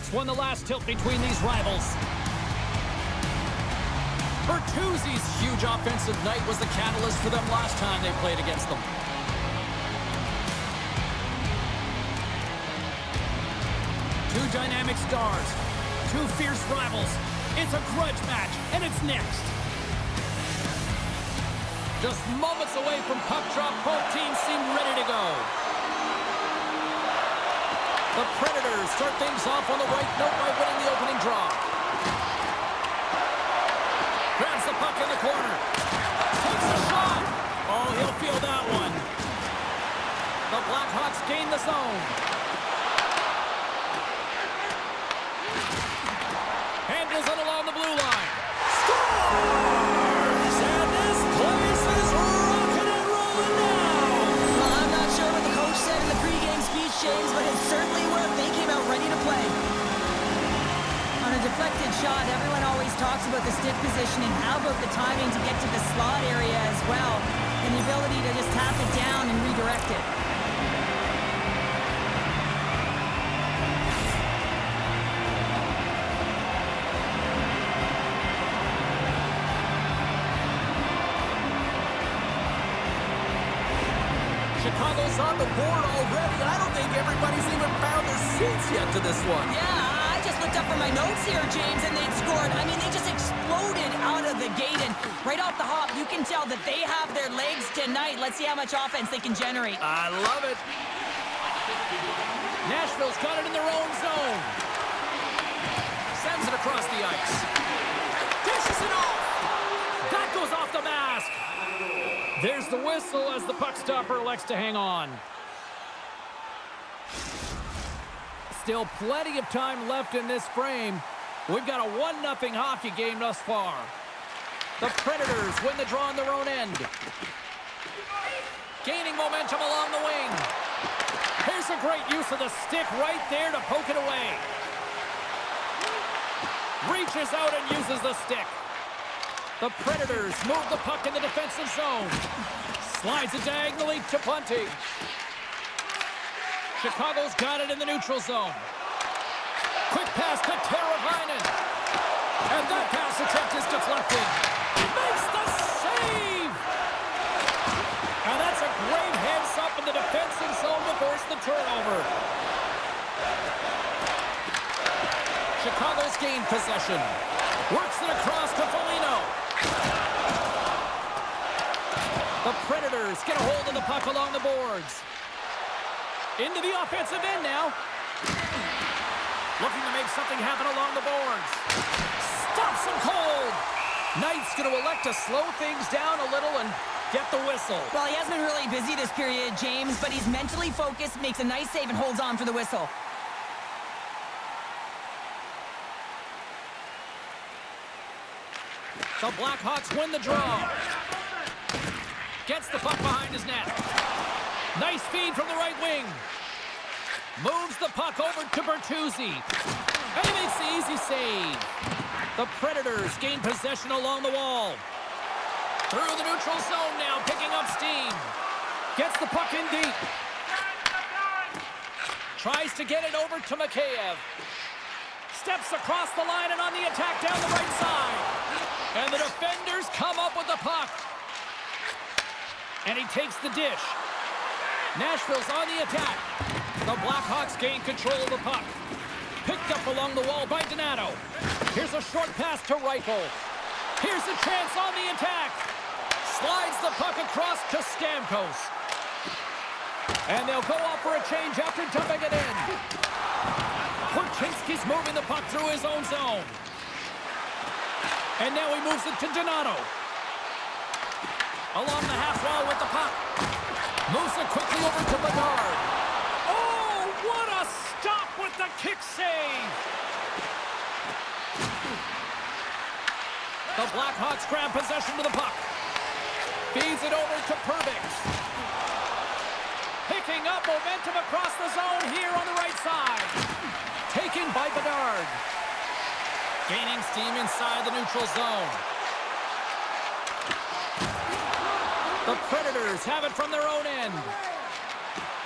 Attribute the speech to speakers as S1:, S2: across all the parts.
S1: Blackhawks won the last tilt between these rivals. Bertuzzi's huge offensive night was the catalyst for them last time they played against them. Two dynamic stars, two fierce rivals. It's a grudge match, and it's next. Just moments away from puck drop, both teams seem ready to go. The Predators start things off on the right note by winning the opening draw. Grabs the puck in the corner. Takes a shot. Oh, he'll feel that one. The Blackhawks gain the zone. Handles it along the blue line. Scores! And this place is rocking and rolling now.
S2: Well, I'm not sure what the coach said in the pregame speech, James, but it certainly worked. They came out ready to play. On a deflected shot, everyone always talks about the stick positioning. How about the timing to get to the slot area as well, and the ability to just tap it down and redirect it.
S1: Chicago's on the board already. I don't think everybody's even found their seats yet to this one.
S2: Yeah, I just looked up for my notes here, James, and they'd scored. I mean, they just exploded out of the gate, and right off the hop, you can tell that they have their legs tonight. Let's see how much offense they can generate.
S1: I love it. Nashville's got it in their own zone. Sends it across the ice. Dishes it off. That goes off the mask. There's the whistle as the puck stopper elects to hang on. Still plenty of time left in this frame. We've got a 1-0 hockey game thus far. The Predators win the draw on their own end. Gaining momentum along the wing. Here's a great use of the stick right there to poke it away. Reaches out and uses the stick. The Predators move the puck in the defensive zone. Slides it diagonally to Bunting. Chicago's got it in the neutral zone. Quick pass to Teravainen. And that pass attempt is deflected. Makes the save! And that's a great heads-up in the defensive zone to force the turnover. Chicago's gained possession. Works it across to Foligno. The Predators get a hold of the puck along the boards. Into the offensive end now. Looking to make something happen along the boards. Stops him cold. Knight's going to elect to slow things down a little and get the whistle.
S2: Well, he has been really busy this period, James, but he's mentally focused, makes a nice save, and holds on for the whistle.
S1: The Blackhawks win the draw. Gets the puck behind his net. Nice feed from the right wing. Moves the puck over to Bertuzzi. And he makes the easy save. The Predators gain possession along the wall. Through the neutral zone now, picking up steam. Gets the puck in deep. Tries to get it over to Mikheyev. Steps across the line and on the attack down the right side. And the defenders come up with the puck. And he takes the dish. Nashville's on the attack. The Blackhawks gain control of the puck. Picked up along the wall by Donato. Here's a short pass to Reichel. Here's a chance on the attack. Slides the puck across to Stamkos. And they'll go off for a change after dumping it in. Korchinski's moving the puck through his own zone. And now he moves it to Donato. Along the half wall with the puck. Moves it quickly over to Bedard. Oh, what a stop with the kick save! The Blackhawks grab possession of the puck. Feeds it over to Perbix. Picking up momentum across the zone here on the right side. Taken by Bedard. Gaining steam inside the neutral zone. The Predators have it from their own end.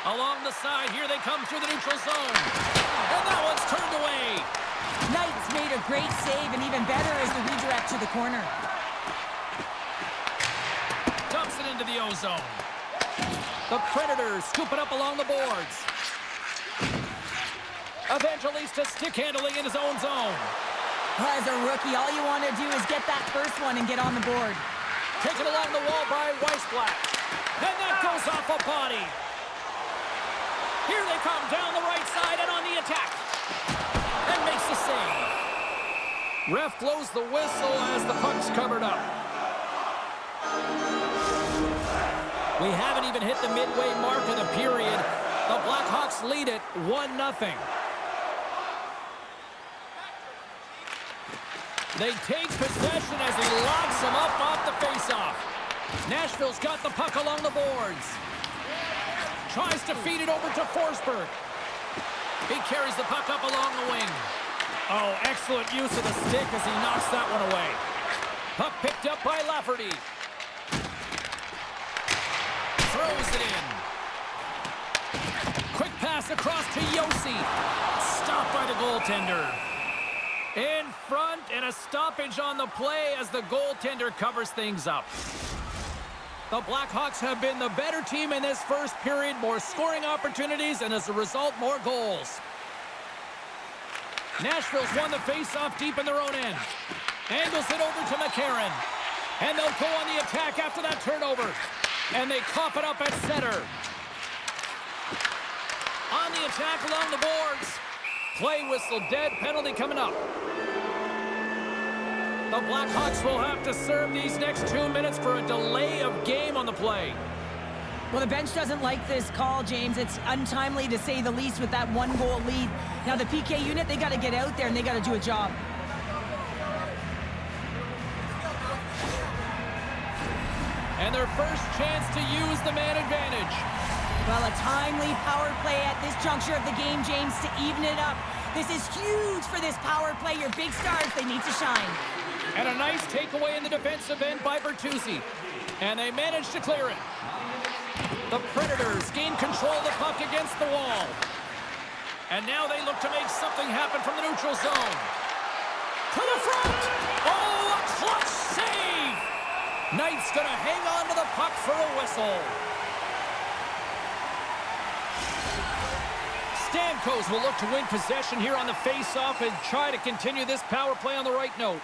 S1: Along the side, here they come through the neutral zone. And that one's turned away.
S2: Great save, and even better is the redirect to the corner.
S1: Dumps it into the O-zone. The Predators scoop it up along the boards. Evangelista stick handling in his own zone.
S2: As a rookie, all you want to do is get that first one and get on the board.
S1: Taken along the wall by Weissblatt. And that goes off a body. Here they come down the right side and on the attack. And makes the save. Ref blows the whistle as the puck's covered up. We haven't even hit the midway mark of the period. The Blackhawks lead it 1-0. They take possession as he locks him up off the faceoff. Nashville's got the puck along the boards. Tries to feed it over to Forsberg. He carries the puck up along the wing. Oh, excellent use of the stick as he knocks that one away. Puck picked up by Lafferty. Throws it in. Quick pass across to Yossi. Stopped by the goaltender. In front, and a stoppage on the play as the goaltender covers things up. The Blackhawks have been the better team in this first period. More scoring opportunities, and as a result, more goals. Nashville's won the face-off deep in their own end. Angles it over to McCarron. And they'll go on the attack after that turnover. And they cough it up at center. On the attack along the boards. Play whistle dead, penalty coming up. The Blackhawks will have to serve these next 2 minutes for a delay of game on the play.
S2: Well, the bench doesn't like this call, James. It's untimely to say the least with that 1-goal lead. Now the PK unit, they got to get out there and they got to do a job.
S1: And their first chance to use the man advantage.
S2: Well, a timely power play at this juncture of the game, James, to even it up. This is huge for this power play. Your big stars, they need to shine.
S1: And a nice takeaway in the defensive end by Bertuzzi. And they manage to clear it. The Predators gain control of the puck against the wall. And now they look to make something happen from the neutral zone. To the front! Oh, a clutch save! Knight's gonna hang on to the puck for a whistle. Stamkos will look to win possession here on the face-off and try to continue this power play on the right note.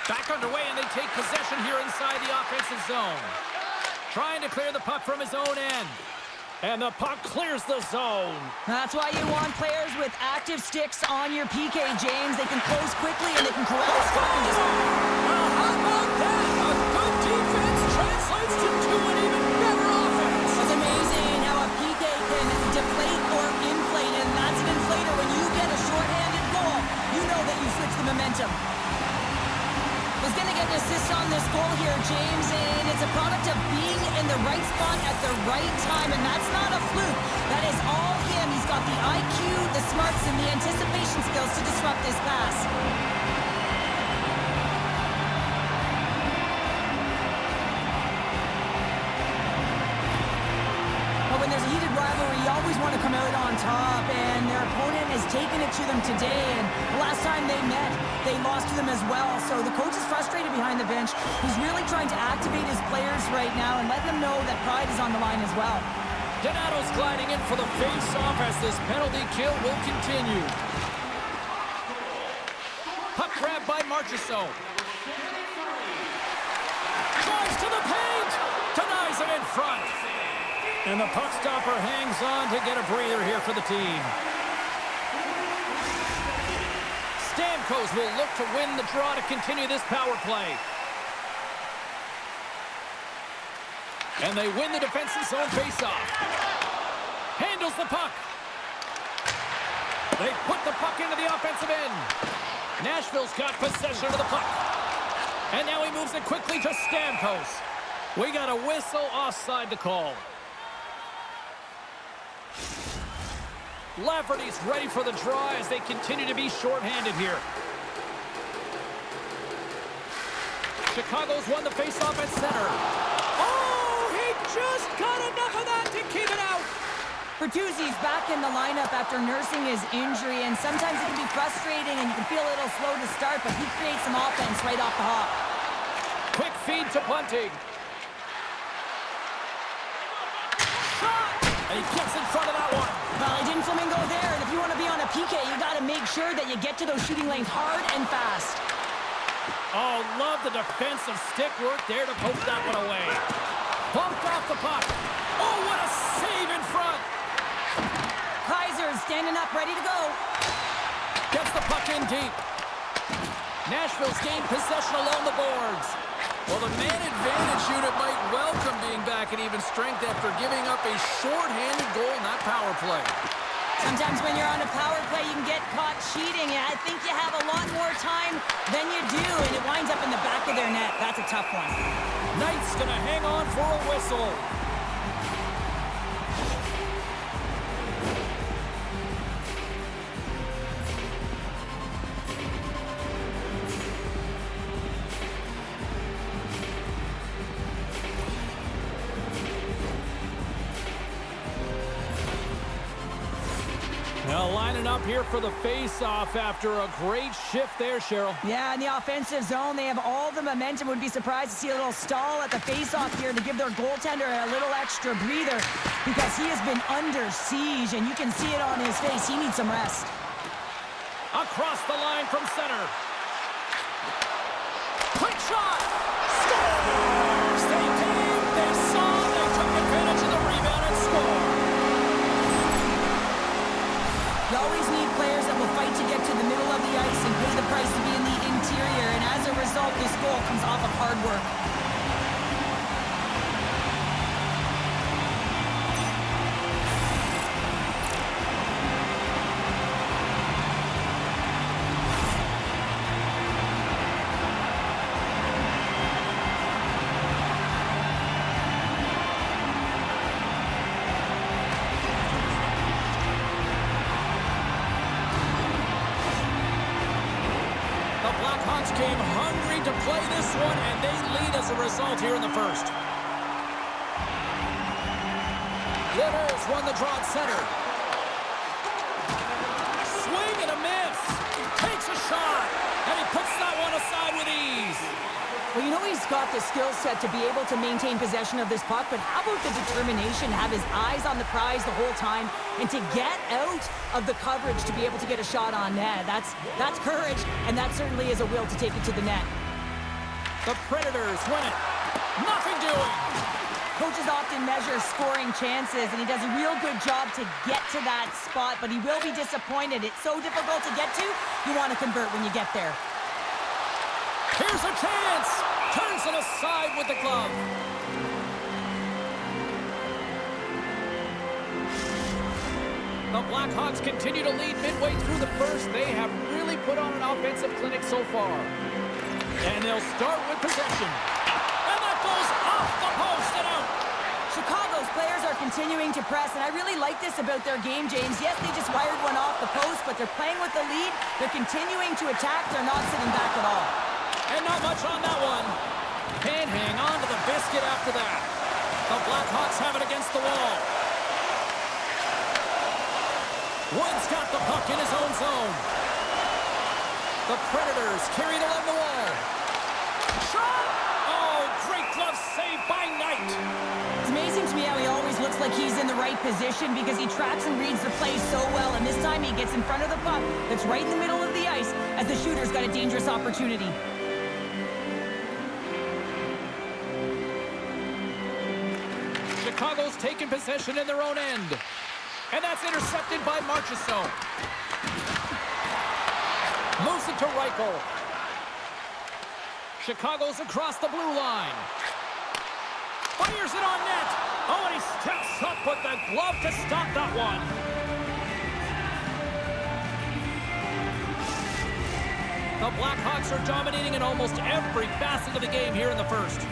S1: Back underway, and they take possession here inside the offensive zone. Trying to clear the puck from his own end. And the puck clears the zone.
S2: That's why you want players with active sticks on your PK, James. They can close quickly and they can corral stoppages.
S1: Well, how about that? A good defense translates into an even better offense.
S2: It's amazing how a PK can deflate or inflate, and that's an inflator. When you get a shorthanded goal, you know that you switch the momentum. Was going to get an assist on this goal here, James, and it's a product of being in the right spot at the right time, and that's not a fluke. That is all him. He's got the IQ, the smarts, and the anticipation skills to disrupt this pass. But when there's a heated rivalry, you always want to come out on top, and their opponent has taken it to them today, and the last time they met, they lost to them as well. So the coach is frustrated behind the bench. He's really trying to activate his players right now and let them know that pride is on the line as well.
S1: Donato's gliding in for the face-off as this penalty kill will continue. Puck grab by Marchessault. Drives to the paint! Denies it in front. And the puck stopper hangs on to get a breather here for the team. Stamkos will look to win the draw to continue this power play. And they win the defensive zone faceoff. Handles the puck. They put the puck into the offensive end. Nashville's got possession of the puck. And now he moves it quickly to Stamkos. We got a whistle offside to call. Lafferty's ready for the draw as they continue to be shorthanded here. Chicago's won the faceoff at center. Oh, he just got enough of that to keep it out.
S2: Bertuzzi's back in the lineup after nursing his injury, and sometimes it can be frustrating and you can feel a little slow to start, but he creates some offense right off the hop.
S1: Quick feed to Bunting. Shot! And he gets in front of that one.
S2: Well, he didn't flamingo there, and if you want to be on a PK, you got to make sure that you get to those shooting lanes hard and fast.
S1: Oh, love the defensive stick work there to poke that one away. Bumped off the puck. Oh, what a save in front.
S2: Kaiser's standing up, ready to go.
S1: Gets the puck in deep. Nashville's gained possession along the boards. Well, the man advantage unit might welcome being back at even strength after giving up a short-handed goal in that power play.
S2: Sometimes when you're on a power play, you can get caught cheating. I think you have a lot more time than you do, and it winds up in the back of their net. That's a tough one.
S1: Knight's going to hang on for a whistle. Now lining up here for the face-off after a great shift there, Cheryl.
S2: Yeah, in the offensive zone, they have all the momentum. Would be surprised to see a little stall at the face-off here to give their goaltender a little extra breather because he has been under siege, and you can see it on his face. He needs some rest.
S1: Across the line from center. Quick shot! Scores! They came, they saw, they took advantage of the rebound and scored.
S2: You always need players that will fight to get to the middle of the ice and pay the price to be in the interior, and as a result, this goal comes off of hard work.
S1: The Blackhawks came hungry to play this one, and they lead as a result here in the first. Litters won the draw at center. Swing and a miss. Takes a shot, and he puts that one aside with ease.
S2: Well, you know he's got the skill set to be able to maintain possession of this puck, but how about the determination, have his eyes on the prize the whole time, and to get out of the coverage to be able to get a shot on net? That's courage, and that certainly is a will to take it to the net.
S1: The Predators win it. Nothing doing.
S2: Coaches often measure scoring chances, and he does a real good job to get to that spot, but he will be disappointed. It's so difficult to get to, you want to convert when you get there.
S1: Here's a chance. Turns it aside with the glove. The Blackhawks continue to lead midway through the first. They have really put on an offensive clinic so far. And they'll start with possession. And that goes off the post and out.
S2: Chicago's players are continuing to press, and I really like this about their game, James. Yes, they just wired one off the post, but they're playing with the lead. They're continuing to attack. They're not sitting back at all.
S1: And not much on that one. Can't hang on to the biscuit after that. The Blackhawks have it against the wall. Wood's got the puck in his own zone. The Predators carry it along the wall. Shot! Oh, great glove save by Knight.
S2: It's amazing to me how he always looks like he's in the right position because he tracks and reads the play so well, and this time he gets in front of the puck that's right in the middle of the ice as the shooter's got a dangerous opportunity.
S1: Chicago's taken possession in their own end. And that's intercepted by Marchessault. Moves it to Reichel. Chicago's across the blue line. Fires it on net. Oh, and he steps up with the glove to stop that one. The Blackhawks are dominating in almost every facet of the game here in the first.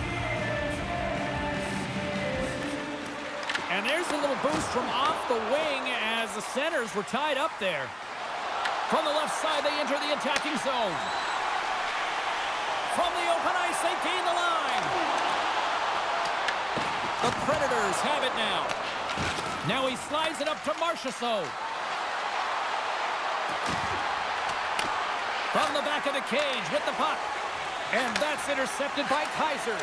S1: And there's a little boost from off the wing as the centers were tied up there. From the left side, they enter the attacking zone. From the open ice, they gain the line. The Predators have it now. Now he slides it up to Marchessault. From the back of the cage with the puck. And that's intercepted by Kaiser.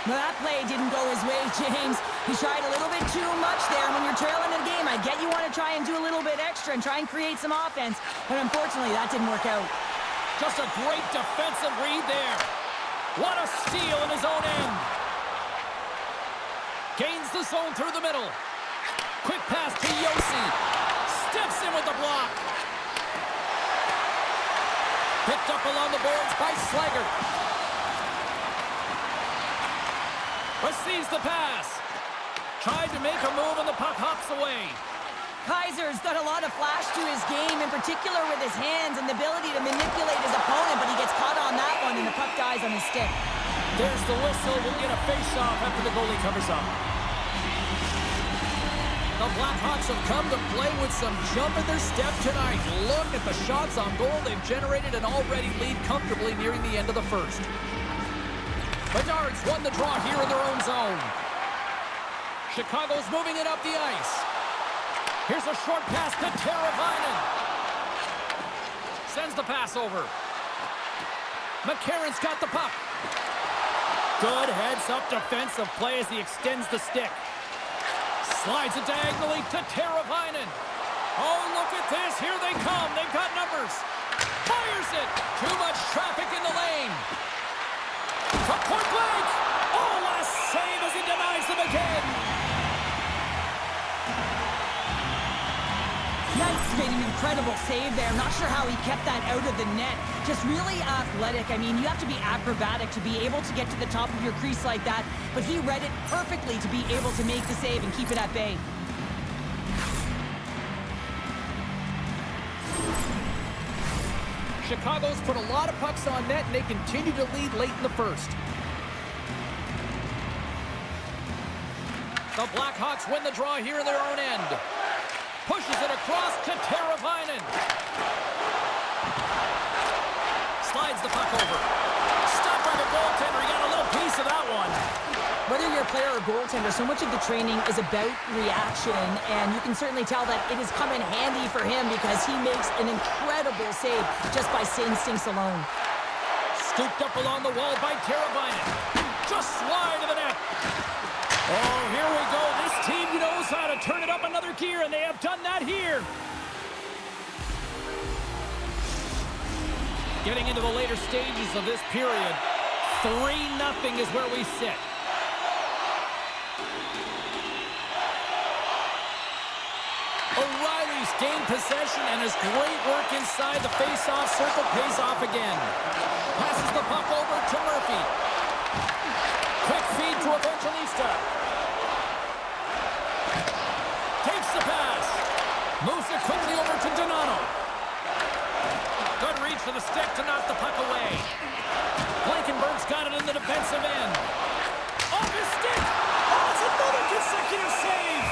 S2: Well, that play didn't go his way, James. He tried a little bit too much there. When you're trailing in a game, I get you want to try and do a little bit extra and try and create some offense, but unfortunately, that didn't work out.
S1: Just a great defensive read there. What a steal in his own end. Gains the zone through the middle. Quick pass to Yossi. Steps in with the block. Picked up along the boards by Slager. Receives the pass. Tried to make a move and the puck hops away.
S2: Kaiser's got a lot of flash to his game, in particular with his hands and the ability to manipulate his opponent, but he gets caught on that one and the puck dies on his stick.
S1: There's the whistle. We'll get a face-off after the goalie covers up. The Blackhawks have come to play with some jump in their step tonight. Look at the shots on goal. They've generated an already lead comfortably nearing the end of the first. Bedard's won the draw here in their own zone. Chicago's moving it up the ice. Here's a short pass to Teravainen. Sends the pass over. McCarron's got the puck. Good heads-up defensive play as he extends the stick. Slides it diagonally to Teravainen. Oh, look at this. Here they come. They've got numbers. Fires it. Too much traffic in the lane. From point blank. Oh, what a save as he denies them again.
S2: Yikes, made an incredible save there. Not sure how he kept that out of the net. Just really athletic. I mean, you have to be acrobatic to be able to get to the top of your crease like that, but he read it perfectly to be able to make the save and keep it at bay.
S1: Chicago's put a lot of pucks on net, and they continue to lead late in the first. The Blackhawks win the draw here in their own end. Pushes it across to Teravainen. Slides the puck over. Stopped by the goaltender. He got a little piece of that one.
S2: Whether you're a player or goaltender, so much of the training is about reaction, and you can certainly tell that it has come in handy for him because he makes an incredible save just by instincts alone.
S1: Scooped up along the wall by Teravainen. Just wide of the net. Oh, here we go. This team knows how to turn it up another gear, and they have done that here. Getting into the later stages of this period, 3-0 is where we sit. O'Reilly's gained possession, and his great work inside the face-off circle pays off again. Passes the puck over to Murphy. Quick feed to Evangelista. Takes the pass. Moves it quickly over to Donato. Good reach to the stick to knock the puck away. Blankenberg's got it in the defensive end. Off his stick. Oh, it's another consecutive save.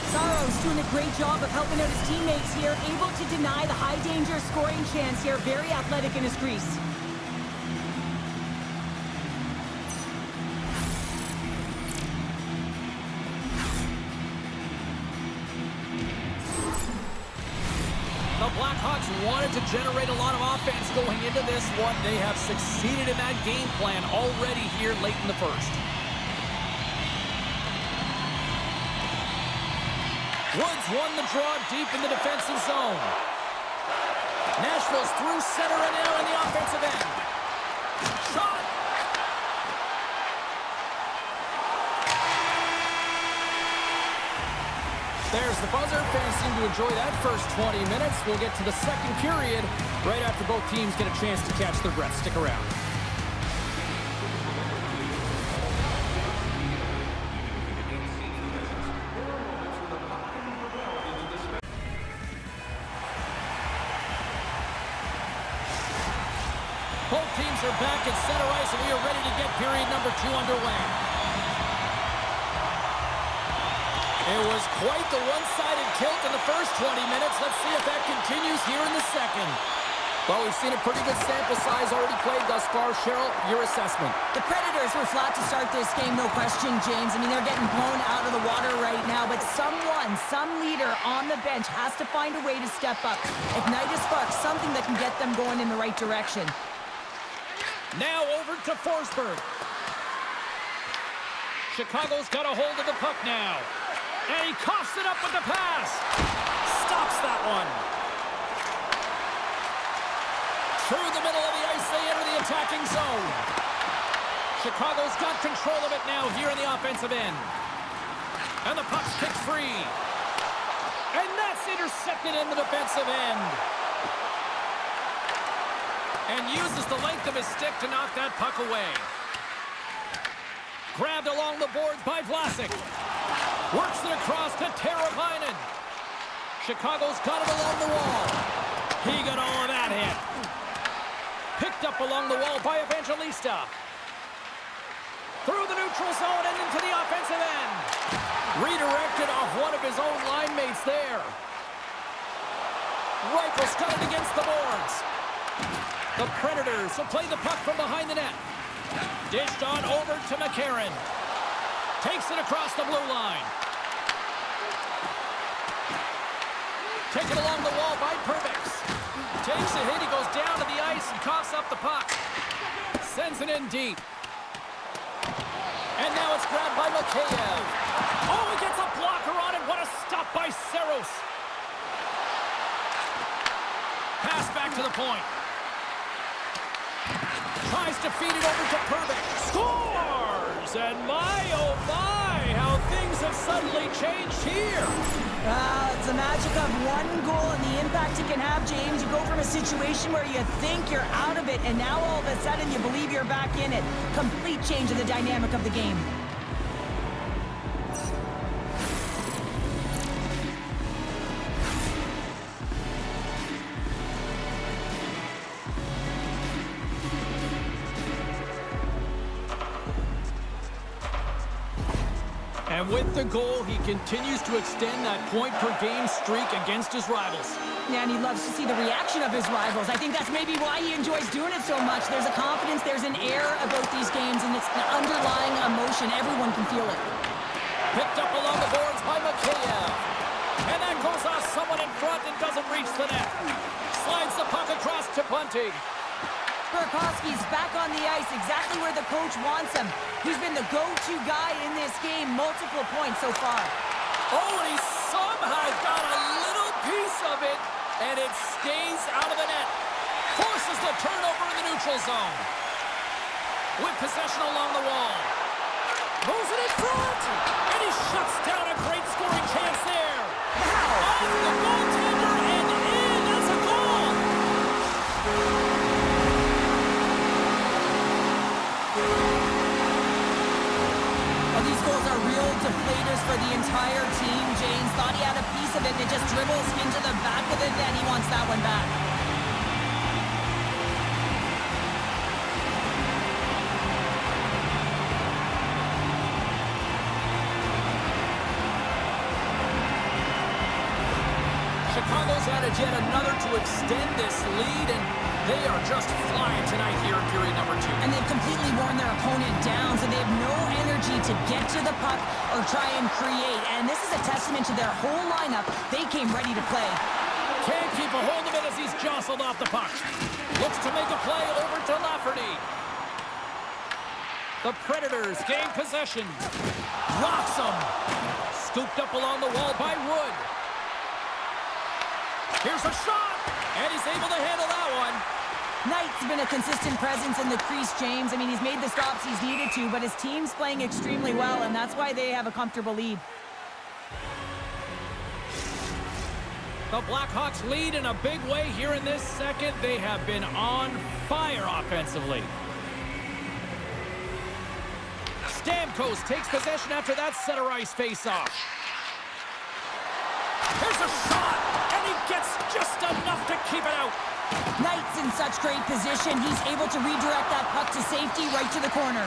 S2: Saro's doing a great job of helping out his teammates here, able to deny the high-danger scoring chance here. Very athletic in his crease.
S1: The Blackhawks wanted to generate a lot of offense going into this one. They have succeeded in that game plan already here late in the first. Woods won the draw deep in the defensive zone. Nashville's through center and now in the offensive end. Shot! There's the buzzer. Fans seem to enjoy that first 20 minutes. We'll get to the second period right after both teams get a chance to catch their breath. Stick around. Both teams are back at center ice, and we are ready to get period number 2 underway. It was quite the one-sided tilt in the first 20 minutes. Let's see if that continues here in the second. Well, we've seen a pretty good sample size already played thus far. Cheryl, your assessment.
S2: The Predators were flat to start this game, no question, James. I mean, they're getting blown out of the water right now, but some leader on the bench has to find a way to step up, ignite a spark, something that can get them going in the right direction.
S1: Now over to Forsberg. Chicago's got a hold of the puck now. And he coughs it up with the pass. Stops that one. Through the middle of the ice, they enter the attacking zone. Chicago's got control of it now here in the offensive end. And the puck's kicked free. And that's intercepted in the defensive end. And uses the length of his stick to knock that puck away. Grabbed along the boards by Vlasic. Works it across to Teravainen. Chicago's got it along the wall. He got all of that hit. Picked up along the wall by Evangelista. Through the neutral zone and into the offensive end. Redirected off one of his own line mates there. Reichel's got it against the boards. The Predators will play the puck from behind the net. Dished on over to McCarron. Takes it across the blue line. Taken along the wall by Perbix. Takes a hit, he goes down to the ice and coughs up the puck. Sends it in deep. And now it's grabbed by Mikheyev. Oh, he gets a blocker on it. What a stop by Saros. Pass back to the point. Tries to feed it over to Perbix. Scores! And my, oh my, how things have suddenly changed here.
S2: It's the magic of one goal and the impact it can have, James. You go from a situation where you think you're out of it, and now all of a sudden you believe you're back in it. Complete change of the dynamic of the game.
S1: And with the goal, he continues to extend that point-per-game streak against his rivals.
S2: Yeah, and he loves to see the reaction of his rivals. I think that's maybe why he enjoys doing it so much. There's a confidence, there's an air about these games, and it's an underlying emotion. Everyone can feel it.
S1: Picked up along the boards by Mikheyev. And that goes off someone in front and doesn't reach the net. Slides the puck across to Bunting.
S2: Burakovsky's back on the ice, exactly where the coach wants him. He's been the go-to guy in this game, multiple points so far.
S1: Oh, and he somehow got a little piece of it, and it stays out of the net. Forces the turnover in the neutral zone. With possession along the wall. Moves it in front, and he shuts down a great scoring chance there. Off the goaltender and in, that's a goal.
S2: Well, these goals are real deflators for the entire team. James thought he had a piece of it, and it just dribbles into the back of the net. He wants that one back.
S1: Chicago's added yet another to extend this lead, and they are just flying tonight here in period number 2.
S2: And they've completely worn their opponent down, so they have no energy to get to the puck or try and create. And this is a testament to their whole lineup. They came ready to play.
S1: Can't keep a hold of it as he's jostled off the puck. Looks to make a play over to Lafferty. The Predators gain possession. Rocks him. Scooped up along the wall by Wood. Here's a shot, and he's able to handle that one.
S2: Knight's been a consistent presence in the crease, James. I mean, he's made the stops he's needed to, but his team's playing extremely well, and that's why they have a comfortable lead.
S1: The Blackhawks lead in a big way here in this second. They have been on fire offensively. Stamkos takes possession after that center ice face-off. Here's a shot, and he gets just enough to keep it out.
S2: Knight's in such great position. He's able to redirect that puck to safety right to the corner.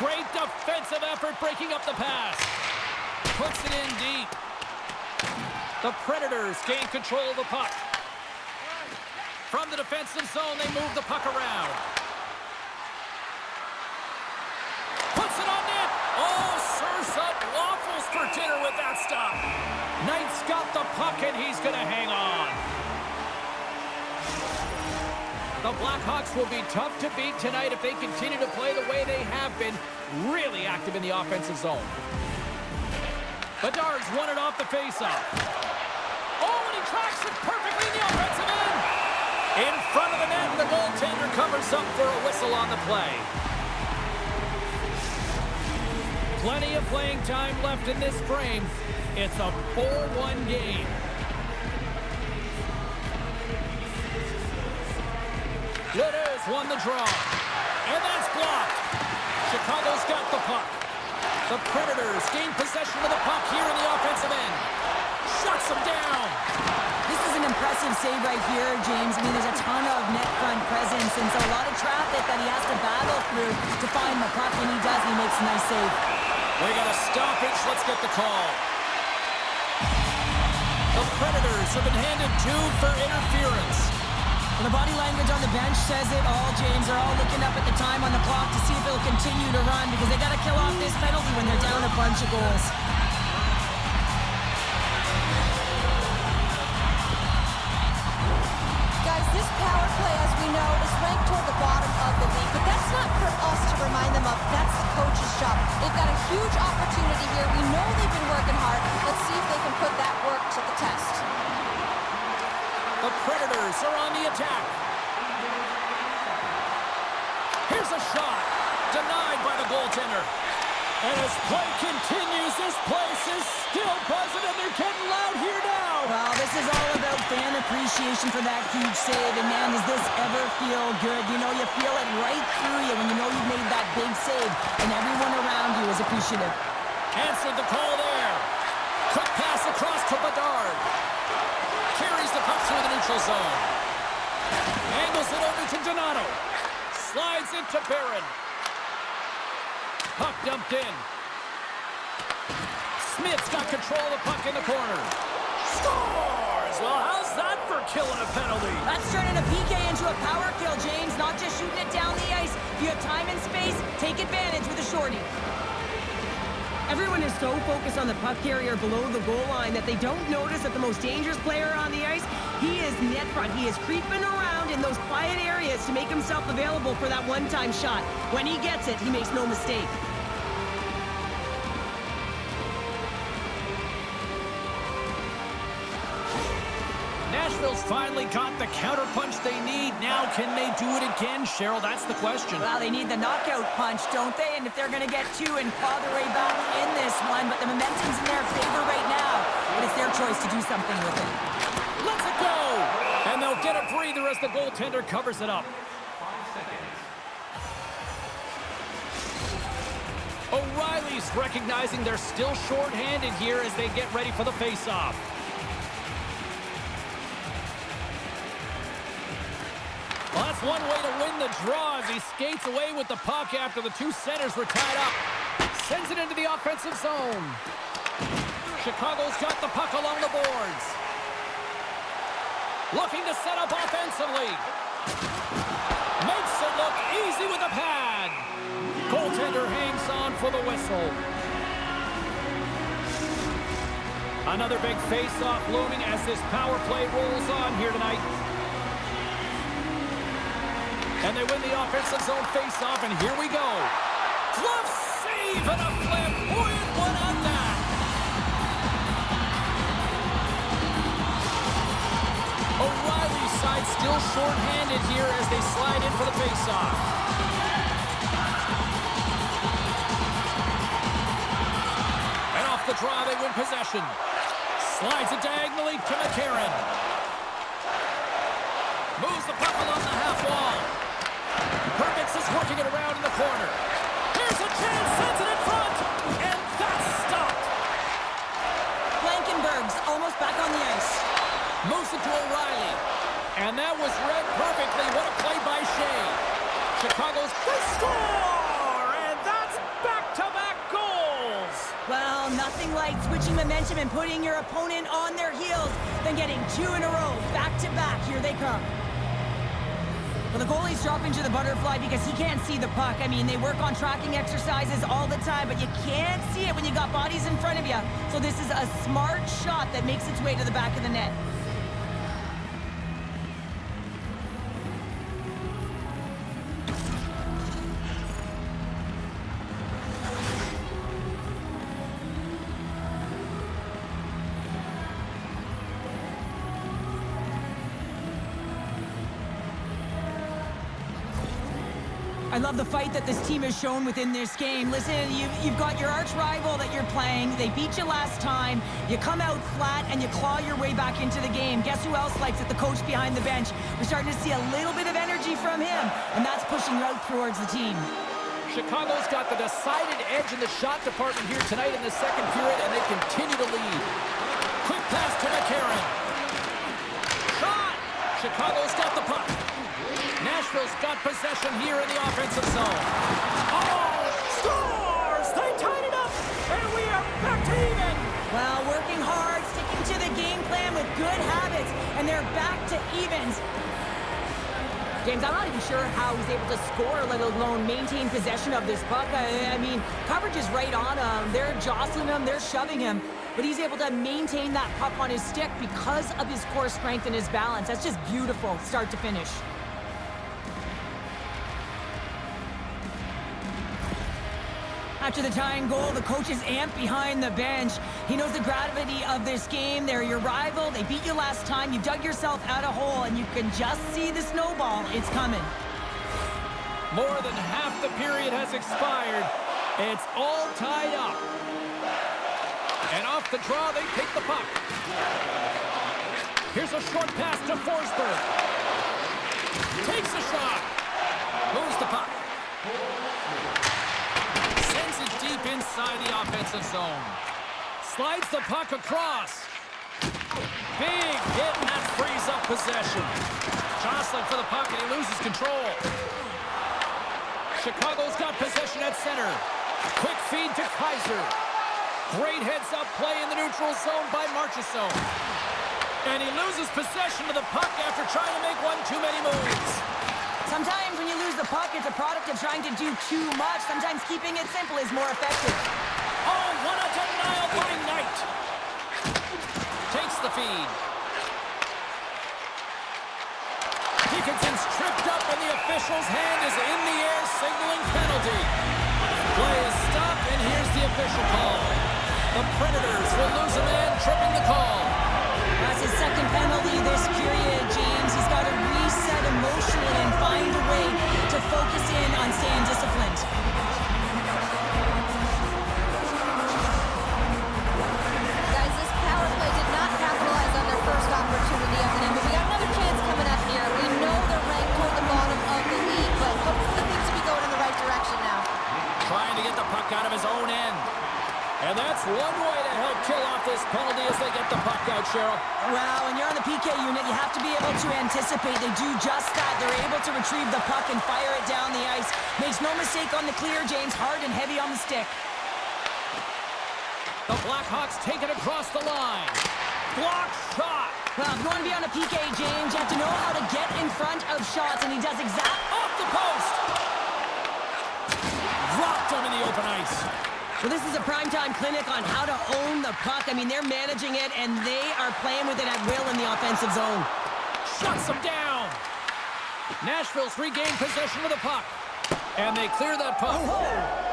S1: Great defensive effort breaking up the pass. Puts it in deep. The Predators gain control of the puck. From the defensive zone, they move the puck around. Puts it on net. Oh, serves up waffles for dinner with that stop. Knight's got the puck, and he's going to hang on. The Blackhawks will be tough to beat tonight if they continue to play the way they have been, really active in the offensive zone. Bedard's won it off the faceoff. Oh, and he tracks it perfectly in the offensive end. In front of the net, the goaltender covers up for a whistle on the play. Plenty of playing time left in this frame. It's a 4-1 game. Litters won the draw. And that's blocked. Chicago's got the puck. The Predators gain possession of the puck here in the offensive end. Shuts them down.
S2: This is an impressive save right here, James. I mean, there's a ton of net front presence, and so a lot of traffic that he has to battle through to find the puck, and he does. He makes a nice save.
S1: We got a stoppage. Let's get the call. The Predators have been handed 2 for interference.
S2: Well, the body language on the bench says it all, James. They're all looking up at the time on the clock to see if it'll continue to run because they got to kill off this penalty when they're down a bunch of goals.
S3: Guys, this power play, as we know, is ranked toward the bottom of the league, but that's not for us to remind them of. That's the coach's job. They've got a huge opportunity here. We know they've been working hard. Let's see if they can put that work to the test.
S1: The Predators are on the attack. Here's a shot. Denied by the goaltender. And as play continues, this place is still buzzing, and they're getting loud here now.
S2: Well, this is all about fan appreciation for that huge save. And, man, does this ever feel good? You know, you feel it right through you when you know you've made that big save, and everyone around you is appreciative.
S1: Answered the call there. Quick pass across to Bedard. Carries the puck through the neutral zone. Angles it over to Donato. Slides into Barron. Puck dumped in. Smith's got control of the puck in the corner. Scores! Well, how's that for killing a penalty?
S2: That's turning a PK into a power kill, James. Not just shooting it down the ice. If you have time and space, take advantage with a shorty. Everyone is so focused on the puck carrier below the goal line that they don't notice that the most dangerous player on the ice, he is net front. He is creeping around in those quiet areas to make himself available for that one-time shot. When he gets it, he makes no mistake.
S1: Nashville's finally got the counterpunch they need. Now, can they do it again, Cheryl? That's the question.
S2: Well, they need the knockout punch, don't they? And if they're going to get 2 and claw their way back in this one, but the momentum's in their favor right now. But it's their choice to do something with it.
S1: Let's it go! And they'll get a breather as the goaltender covers it up. O'Reilly's recognizing they're still short-handed here as they get ready for the face-off. Well, that's one way to win the draw as he skates away with the puck after the 2 centers were tied up. Sends it into the offensive zone. Chicago's got the puck along the boards. Looking to set up offensively. Makes it look easy with a pad. Goaltender hangs on for the whistle. Another big face-off looming as this power play rolls on here tonight. And they win the offensive zone face-off, and here we go. Glove save and a flamboyant one on that. O'Reilly's side still short-handed here as they slide in for the face-off. And off the draw, they win possession. Slides it diagonally to McCarron. Moves the puck along the half wall. Perkins is working it around in the corner. Here's a chance, sends it in front, and that's stopped.
S2: Blankenberg's almost back on the ice.
S1: Moves it to O'Reilly, and that was read perfectly. What a play by Shea. Chicago's they score, and that's back-to-back goals.
S2: Well, nothing like switching momentum and putting your opponent on their heels than getting 2 in a row, back-to-back. Here they come. Well, the goalies drop into the butterfly because he can't see the puck. I mean, they work on tracking exercises all the time, but you can't see it when you got bodies in front of you. So this is a smart shot that makes its way to the back of the net. I love the fight that this team has shown within this game. Listen, you've got your arch rival that you're playing. They beat you last time. You come out flat and you claw your way back into the game. Guess who else likes it? The coach behind the bench. We're starting to see a little bit of energy from him, and that's pushing right towards the team.
S1: Chicago's got the decided edge in the shot department here tonight in the second period, and they continue to lead. Quick pass to McCarron. Shot! Chicago's got the puck. Nashville's got possession here in the offensive zone. Oh, scores! They tied it up, and we are back to even.
S2: Well, working hard, sticking to the game plan with good habits, and they're back to evens. James, I'm not even sure how he's able to score, let alone maintain possession of this puck. I mean, coverage is right on him. They're jostling him, they're shoving him, but he's able to maintain that puck on his stick because of his core strength and his balance. That's just beautiful, start to finish. After the tying goal, the coach is amped behind the bench. He knows the gravity of this game. They're your rival. They beat you last time. You dug yourself out a hole, and you can just see the snowball. It's coming.
S1: More than half the period has expired. It's all tied up. And off the draw, they take the puck. Here's a short pass to Forsberg. Takes a shot. Moves the puck. Deep inside the offensive zone. Slides the puck across. Big hit, and that frees up possession. Jostling for the puck, and he loses control. Chicago's got possession at center. Quick feed to Kaiser. Great heads-up play in the neutral zone by Marchessault. And he loses possession of the puck after trying to make one too many moves.
S2: Sometimes when you lose the puck, it's a product of trying to do too much. Sometimes keeping it simple is more effective.
S1: Oh, what a denial by Knight. Takes the feed. Dickinson's tripped up, and the official's hand is in the air, signaling penalty. Play is stopped, and here's the official call. The Predators will lose a man, tripping the call.
S2: That's his second penalty this period, James. He's got to reset emotionally and find a way to focus in on staying disciplined.
S3: Guys, this power play did not capitalize on their first opportunity of the game, but we got another chance coming up here. We know they're ranked toward the bottom of the league, but hopefully things will be going in the right direction now.
S1: Trying to get the puck out of his own end. And that's one way to help kill off this penalty as they get the puck out, Cheryl.
S2: Well, when you're on the PK unit, you have to be able to anticipate. They do just that. They're able to retrieve the puck and fire it down the ice. Makes no mistake on the clear, James. Hard and heavy on the stick.
S1: The Blackhawks take it across the line. Block shot.
S2: Well, if you want to be on a PK, James, you have to know how to get in front of shots, and he does exactly
S1: Off the post. Dropped him in the open ice.
S2: Well, this is a primetime clinic on how to own the puck. I mean, they're managing it, and they are playing with it at will in the offensive zone.
S1: Shuts them down. Nashville's regained possession of the puck. And they clear that puck.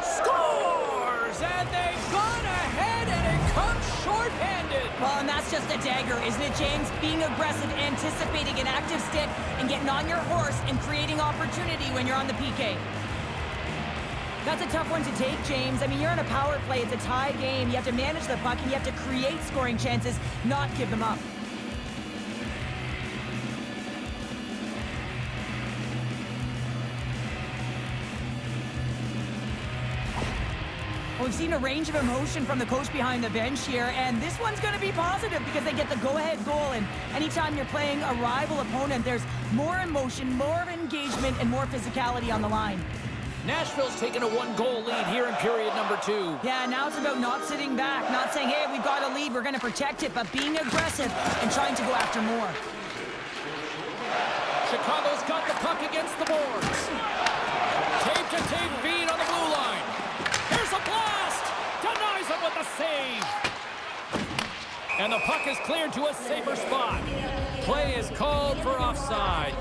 S1: Scores! And they've gone ahead, and it comes short-handed.
S2: Well, and that's just a dagger, isn't it, James? Being aggressive, anticipating an active stick, and getting on your horse and creating opportunity when you're on the PK. That's a tough one to take, James. I mean, you're on a power play. It's a tie game. You have to manage the puck, and you have to create scoring chances, not give them up. Well, we've seen a range of emotion from the coach behind the bench here, and this one's going to be positive because they get the go-ahead goal, and anytime you're playing a rival opponent, there's more emotion, more engagement, and more physicality on the line.
S1: Nashville's taken a one-goal lead here in period number 2.
S2: Yeah, now it's about not sitting back, not saying, hey, we've got a lead, we're going to protect it, but being aggressive and trying to go after more.
S1: Chicago's got the puck against the boards. Tape-to-tape feed on the blue line. Here's a blast! Denies him with the save. And the puck is cleared to a safer spot. Play is called for offside.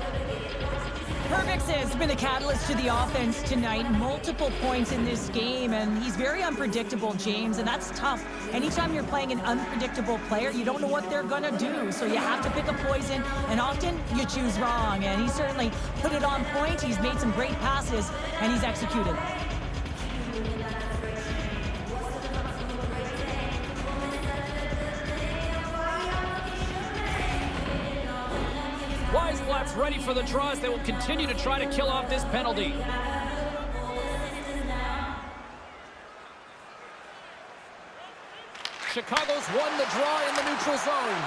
S2: Hervix has been a catalyst to the offense tonight. Multiple points in this game, and he's very unpredictable, James, and that's tough. Anytime you're playing an unpredictable player, you don't know what they're going to do, so you have to pick a poison, and often you choose wrong, and he certainly put it on point. He's made some great passes, and he's executed.
S1: Weisblatt's ready for the draw as they will continue to try to kill off this penalty. Chicago's won the draw in the neutral zone.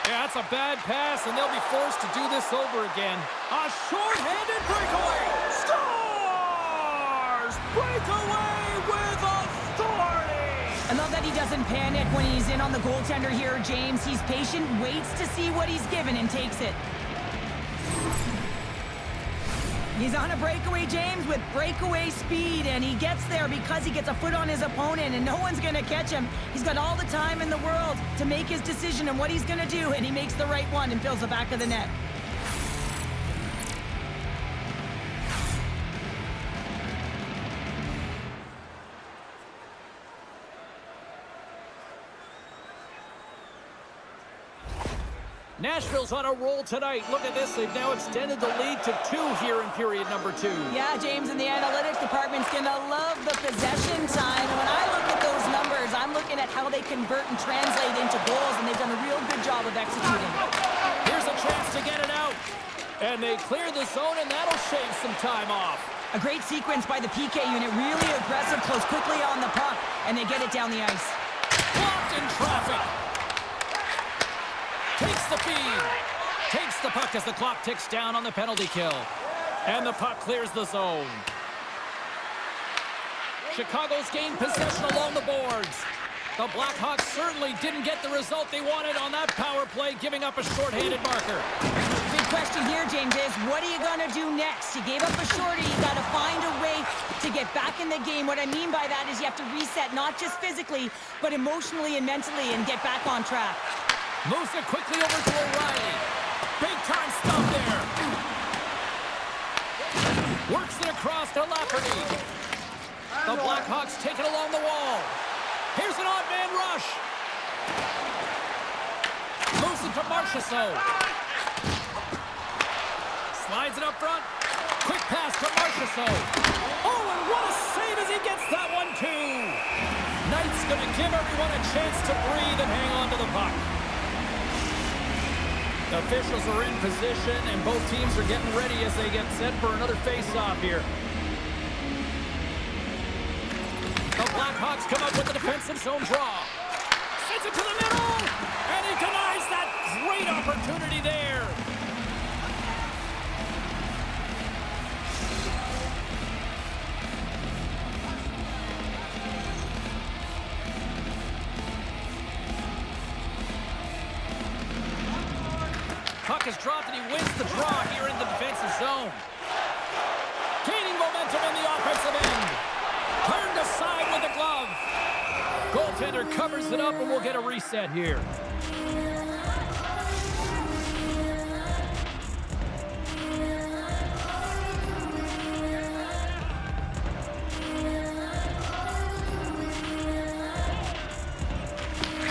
S1: Yeah, that's a bad pass, and they'll be forced to do this over again. A short-handed breakaway. Scores! Breakaway with authority!
S2: I love that he doesn't panic when he's in on the goaltender here, James. He's patient, waits to see what he's given, and takes it. He's on a breakaway, James, with breakaway speed, and he gets there because he gets a foot on his opponent, and no one's going to catch him. He's got all the time in the world to make his decision on what he's going to do, and he makes the right one and fills the back of the net.
S1: Nashville's on a roll tonight. Look at this. They've now extended the lead to 2 here in period number 2.
S2: Yeah, James, and the analytics department's going to love the possession time. And when I look at those numbers, I'm looking at how they convert and translate into goals, and they've done a real good job of executing.
S1: Here's a chance to get it out. And they clear the zone, and that'll shave some time off.
S2: A great sequence by the PK unit. Really aggressive, close quickly on the puck, and they get it down the ice.
S1: Blocked in traffic. Takes the feed. Takes the puck as the clock ticks down on the penalty kill. And the puck clears the zone. Chicago's gained possession along the boards. The Blackhawks certainly didn't get the result they wanted on that power play, giving up a shorthanded marker.
S2: Big question here, James, is what are you going to do next? You gave up a shorty. You got to find a way to get back in the game. What I mean by that is you have to reset, not just physically, but emotionally and mentally, and get back on track.
S1: Moves it quickly over to O'Reilly. Big time stop there. Works it across to Lafferty. The Blackhawks take it along the wall. Here's an odd man rush. Moves it to Marchessault. Slides it up front. Quick pass to Marchessault. Oh, and what a save as he gets that one too. Knight's going to give everyone a chance to breathe and hang on to the puck. The officials are in position, and both teams are getting ready as they get set for another face-off here. The Blackhawks come up with a defensive zone draw. Sends it to the middle, and he denies that great opportunity there. Puck is dropped, and he wins the draw here in the defensive zone. Gaining momentum in the offensive end. Turned aside with a glove. Goaltender covers it up, and we'll get a reset here.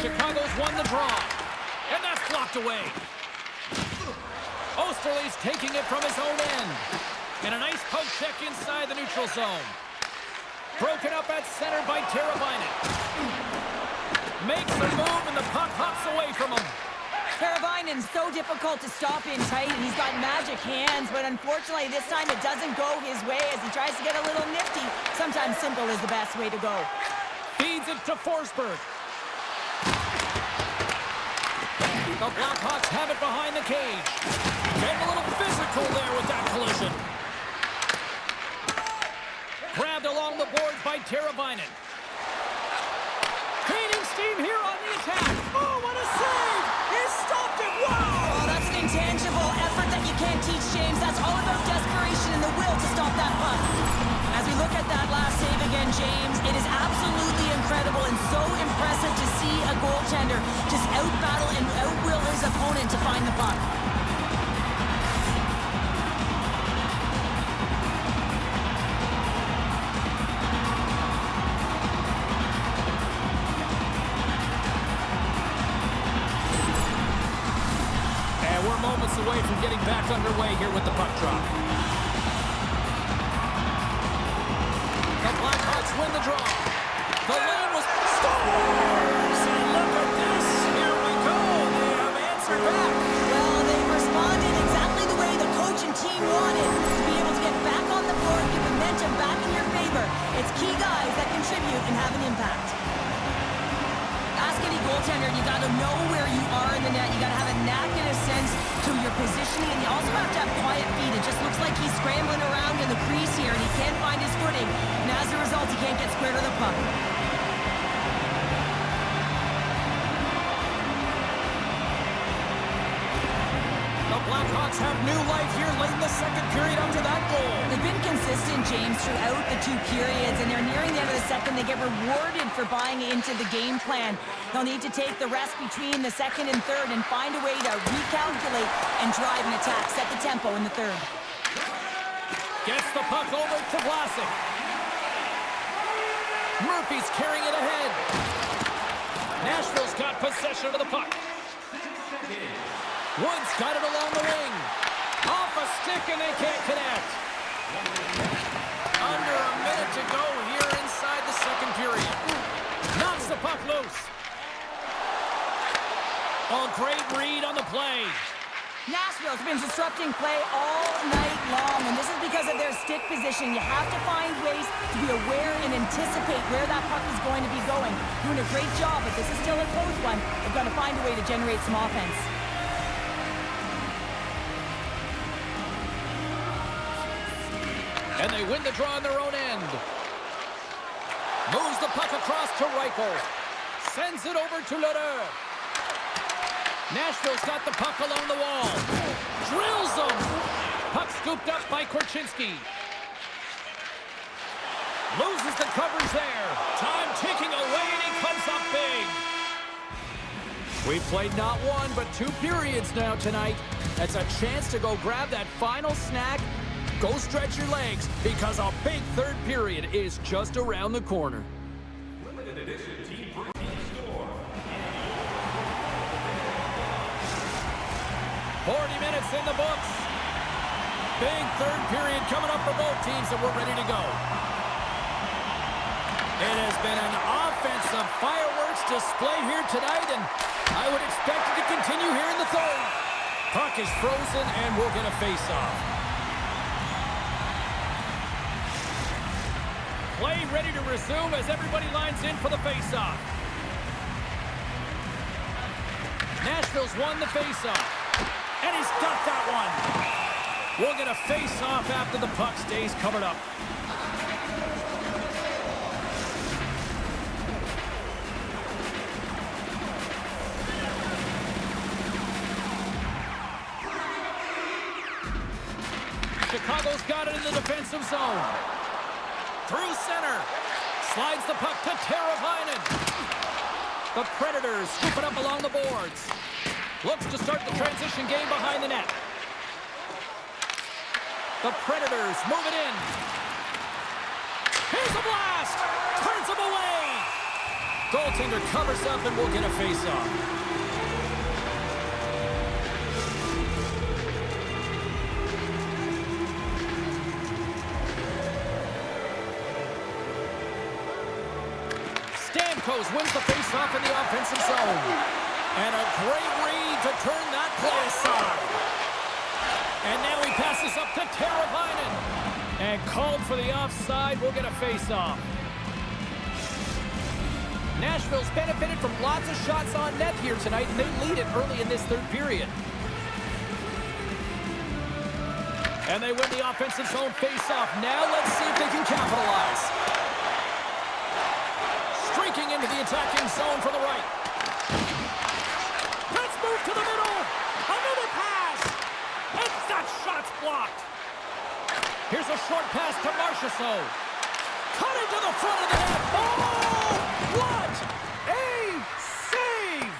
S1: Chicago's won the draw, and that's blocked away. Osterley's taking it from his own end. And a nice poke check inside the neutral zone. Broken up at center by Teravainen. Makes a move, and the puck hops away from him.
S2: Teravainen's so difficult to stop in tight, and he's got magic hands, but unfortunately this time it doesn't go his way as he tries to get a little nifty. Sometimes simple is the best way to go.
S1: Feeds it to Forsberg. The Blackhawks have it behind the cage. Getting a little physical there with that collision. Grabbed along the boards by Teravainen. Gaining steam here on the attack. Oh, what a save! He stopped it! Wow!
S2: Oh, that's an James. It is absolutely incredible and so impressive to see a goaltender just out-battle and out-will his opponent to find the puck.
S1: And we're moments away from getting back underway here with the puck drop. The Blackhawks win the draw. The lane was scores! And look at this. Here we go. They have answered back.
S2: Well, they responded exactly the way the coach and team wanted, to be able to get back on the board, get momentum back in your favor. It's key guys that contribute and have an impact. Ask any goaltender, you got to know where you are in the net. You got to have a knack and a sense to your positioning, and you also have to have quiet feet. It just looks like he's scrambling around in the crease here, and he can't find his footing. And as a result, he can't get square to the puck.
S1: The Blackhawks have new life here late in the second period after that goal.
S2: They've been consistent, James, throughout the two periods, and they're nearing the end of the second. They get rewarded for buying into the game plan. They'll need to take the rest between the second and third and find a way to recalculate and drive an attack, set the tempo in the third.
S1: Gets the puck over to Vlasic. Murphy's carrying it ahead. Nashville's got possession of the puck. Woods got it along the wing. Off a stick and they can't connect. Under a minute to go here inside the second period. Knocks the puck loose. Oh, great read on the play.
S2: Nashville's been disrupting play all night long, and this is because of their stick position. You have to find ways to be aware and anticipate where that puck is going to be going. Doing a great job, but this is still a close one. They've got to find a way to generate some offense.
S1: And they win the draw on their own end. Moves the puck across to Reichel. Sends it over to Lheureux. Nashville's got the puck along the wall. Drills them. Puck scooped up by Korchinski. Loses the coverage there. Time ticking away, and he comes up big. We've played not one, but two periods now tonight. That's a chance to go grab that final snack. Go stretch your legs, because a big third period is just around the corner. 40 minutes in the books. Big third period coming up for both teams, and we're ready to go. It has been an offensive fireworks display here tonight, and I would expect it to continue here in the third. Puck is frozen, and we'll get a face-off. Play ready to resume as everybody lines in for the face-off. Nashville's won the face-off. And he's got that one. We'll get a face-off after the puck stays covered up. Chicago's got it in the defensive zone. Through center. Slides the puck to Teravainen. The Predators scoop it up along the boards. Looks to start the transition game behind the net. The Predators move it in. Here's a blast! Turns him away! Goaltender covers up, and we'll get a face-off. Stamkos wins the face-off in the offensive zone. And a great read to turn that play aside. And now he passes up to Teravainen. And called for the offside. We'll get a face-off. Nashville's benefited from lots of shots on net here tonight, and they lead it early in this third period. And they win the offensive zone face-off. Now let's see if they can capitalize. Streaking into the attacking zone for the right. Let's move to the middle. Another pass. And that shot's blocked. Here's a short pass to Marchessault. Cut into the front of the net. Oh, what a save!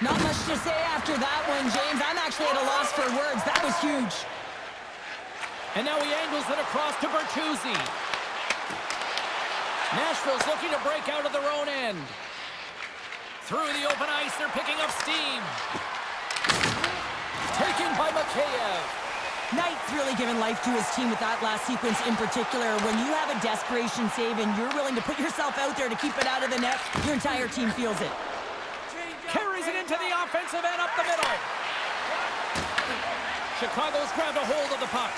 S2: Not much to say after that one, James. I'm actually at a loss for words. That was huge.
S1: And now he angles it across to Bertuzzi. Nashville's looking to break out of their own end. Through the open ice, they're picking up steam. Taken by Mikheyev.
S2: Knight's really given life to his team with that last sequence in particular. When you have a desperation save and you're willing to put yourself out there to keep it out of the net, your entire team feels it.
S1: Carries it into the offensive end up the middle. Chicago's grabbed a hold of the puck.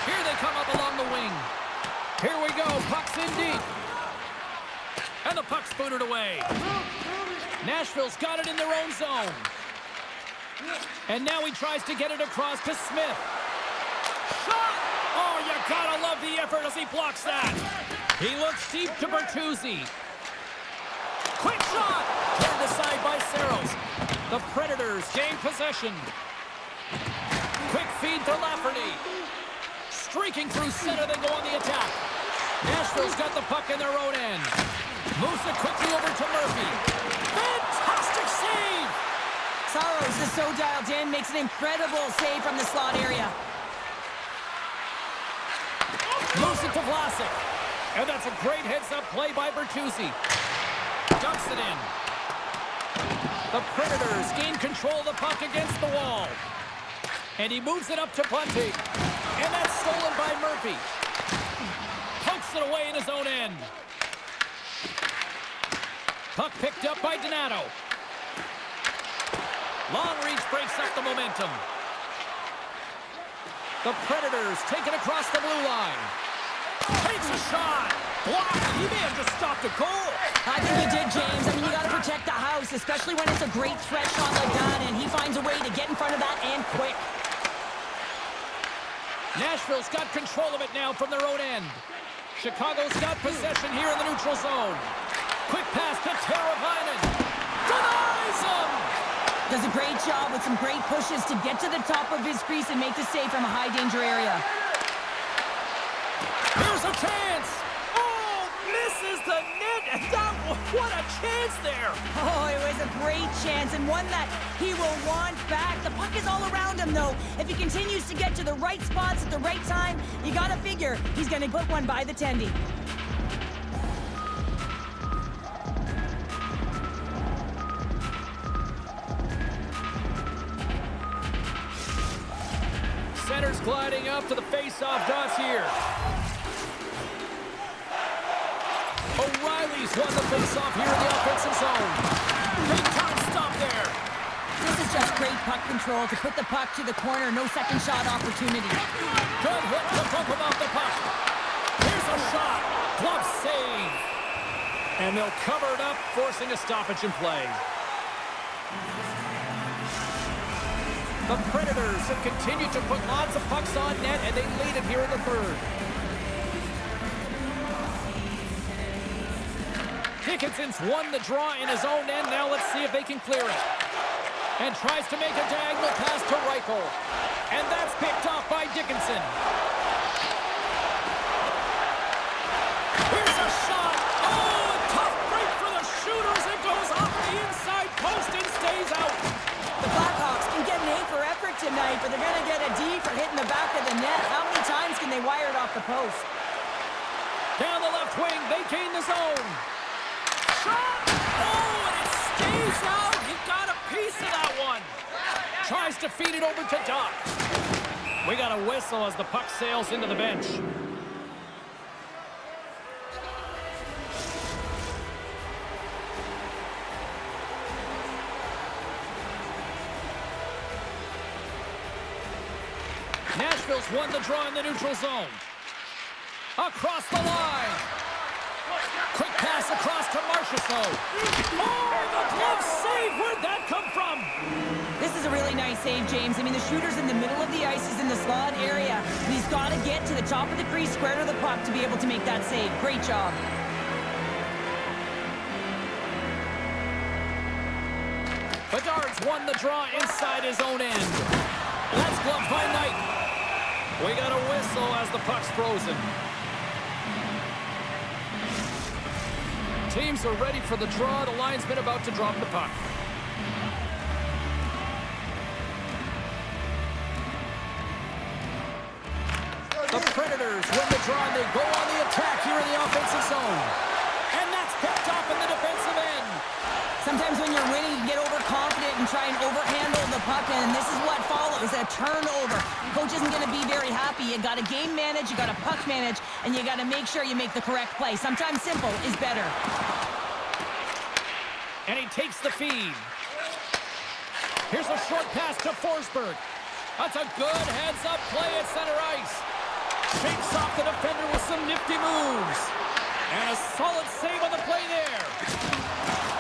S1: Here they come up along the wing. Here we go, puck's in deep. And the puck's booted away. Nashville's got it in their own zone. And now he tries to get it across to Smith. Shot! Oh, you gotta love the effort as he blocks that. He looks deep to Bertuzzi. Quick shot! Turned aside by Saros. The Predators gain possession. Quick feed to Lafferty. Streaking through center, they go on the attack. Nashville's got the puck in their own end. Moves it quickly over to Murphy. Fantastic save!
S2: Saros is so dialed in, makes an incredible save from the slot area.
S1: Moves it to Vlasic. And that's a great heads-up play by Bertuzzi. Dumps it in. The Predators gain control of the puck against the wall. And he moves it up to Bunting. And that's stolen by Murphy. Pokes it away in his own end. Puck picked up by Donato. Long reach breaks up the momentum. The Predators take it across the blue line. Takes a shot. Blocked. He may have just stopped a goal.
S2: I think he did, James. I mean, you got to protect the house, especially when it's a great threat shot like that, and he finds a way to get in front of that and quick.
S1: Nashville's got control of it now from their own end. Chicago's got possession here in the neutral zone. Quick pass to Teravainen. Denies him!
S2: Does a great job with some great pushes to get to the top of his crease and make the save from a high-danger area.
S1: Here's a chance! Oh, misses the net! And that, what a chance there!
S2: Oh, it was a great chance and one that he will want back. The puck is all around him, though. If he continues to get to the right spots at the right time, you gotta figure he's gonna put one by the tendy.
S1: Center's gliding up to the face-off dots here. O'Reilly's won the face-off here in the offensive zone. Big time stop there.
S2: This is just great puck control to put the puck to the corner. No second shot opportunity.
S1: Good hit to bump him off the puck. Here's a shot. Glove save. And they'll cover it up, forcing a stoppage in play. The Predators have continued to put lots of pucks on net, and they lead it here in the third. Dickinson's won the draw in his own end. Now let's see if they can clear it. And tries to make a diagonal pass to Reichel. And that's picked off by Dickinson. Here's a shot. Oh, a tough break for the shooters. It goes off the inside post and stays out.
S2: The Blackhawks can get an A for effort tonight, but they're going to get a D for hitting the back of the net. How many times can they wire it off the post?
S1: Down the left wing, they gain the zone. Shot! Oh, and it stays out. He got a piece of that one. Tries to feed it over to Doc. We got a whistle as the puck sails into the bench. Nashville's won the draw in the neutral zone. Across the line. Quick pass across to Marchessault. Oh, the glove save! Where'd that come from?
S2: This is a really nice save, James. I mean, the shooter's in the middle of the ice, is in the slot area, and he's got to get to the top of the crease, square to the puck to be able to make that save. Great job.
S1: Bedard's won the draw inside his own end. That's gloved by Knight. We got a whistle as the puck's frozen. Teams are ready for the draw. The linesman about to drop the puck. The Predators win the draw, and they go on the attack here in the offensive zone. And that's picked off in the defensive end.
S2: Sometimes when you're winning, you get overconfident and try and overhandle the puck, and this is what follows, a turnover. Coach isn't going to be very happy. You got to game manage, you got to puck manage, and you got to make sure you make the correct play. Sometimes simple is better.
S1: And he takes the feed. Here's a short pass to Forsberg. That's a good heads-up play at center ice. Shakes off the defender with some nifty moves. And a solid save on the play there.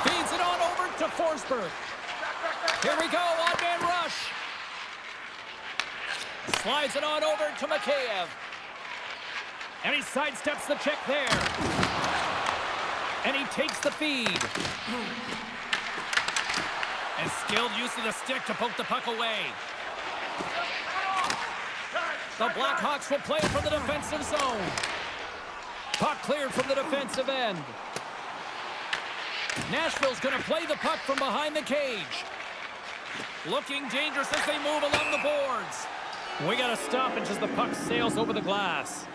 S1: Feeds it on over to Forsberg. Here we go, on-man rush. Slides it on over to Mikheyev. And he sidesteps the check there. And he takes the feed. And skilled use of the stick to poke the puck away. The Blackhawks will play it from the defensive zone. Puck cleared from the defensive end. Nashville's going to play the puck from behind the cage. Looking dangerous as they move along the boards. We got a stoppage as the puck sails over the glass.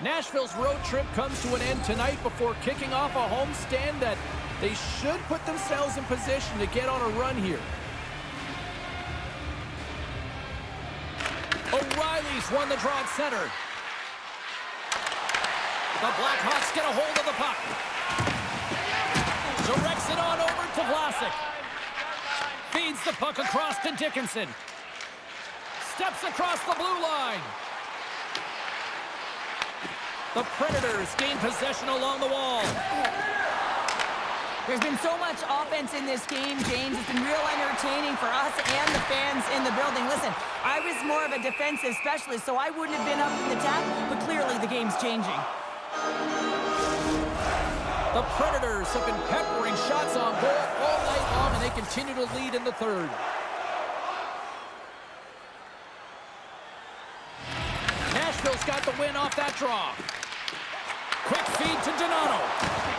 S1: Nashville's road trip comes to an end tonight before kicking off a homestand that they should put themselves in position to get on a run here. O'Reilly's won the draw at center. The Blackhawks get a hold of the puck. Directs it on over to Vlasic. Feeds the puck across to Dickinson. Steps across the blue line. The Predators gain possession along the wall.
S2: There's been so much offense in this game, James. It's been real entertaining for us and the fans in the building. Listen, I was more of a defensive specialist, so I wouldn't have been up in the tap, but clearly the game's changing.
S1: The Predators have been peppering shots on goal all night long, and they continue to lead in the third. Nashville's got the win off that draw. Quick feed to Donato.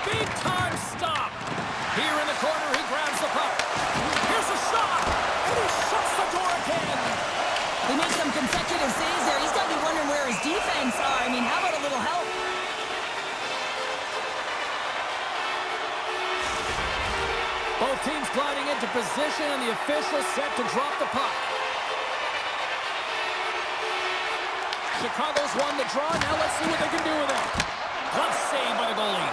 S1: Big time stop. Here in the corner, he grabs the puck. Here's a shot, and he shuts the door again.
S2: He makes some consecutive saves there. He's got to be wondering where his defense are. I mean, how about a little help?
S1: Both teams gliding into position, and the official set to drop the puck. Chicago's won the draw. Now let's see what they can do with it. Glove save by the goalie.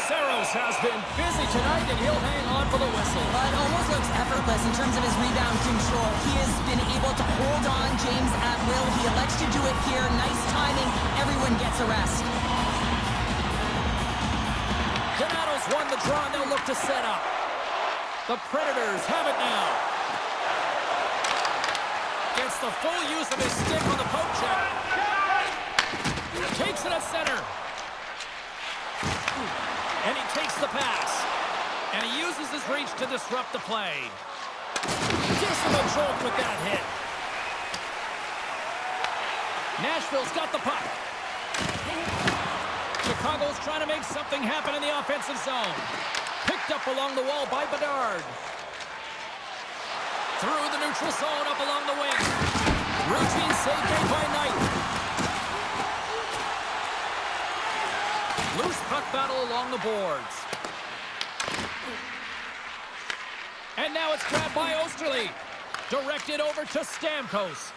S1: Saros has been busy tonight, and he'll hang on for the whistle.
S2: It almost looks effortless in terms of his rebound control. He has been able to hold on James at will. He elects to do it here. Nice timing. Everyone gets a rest.
S1: Donato's won the draw, and they'll look to set up. The Predators have it now. Gets the full use of his stick on the poke check. Takes it at center. And he takes the pass. And he uses his reach to disrupt the play. Gives him a jolt with that hit. Nashville's got the puck. Chicago's trying to make something happen in the offensive zone. Picked up along the wall by Bedard. Through the neutral zone, up along the wing. Routine save made by Knight. Loose puck battle along the boards. And now it's grabbed by Osterley. Directed over to Stamkos.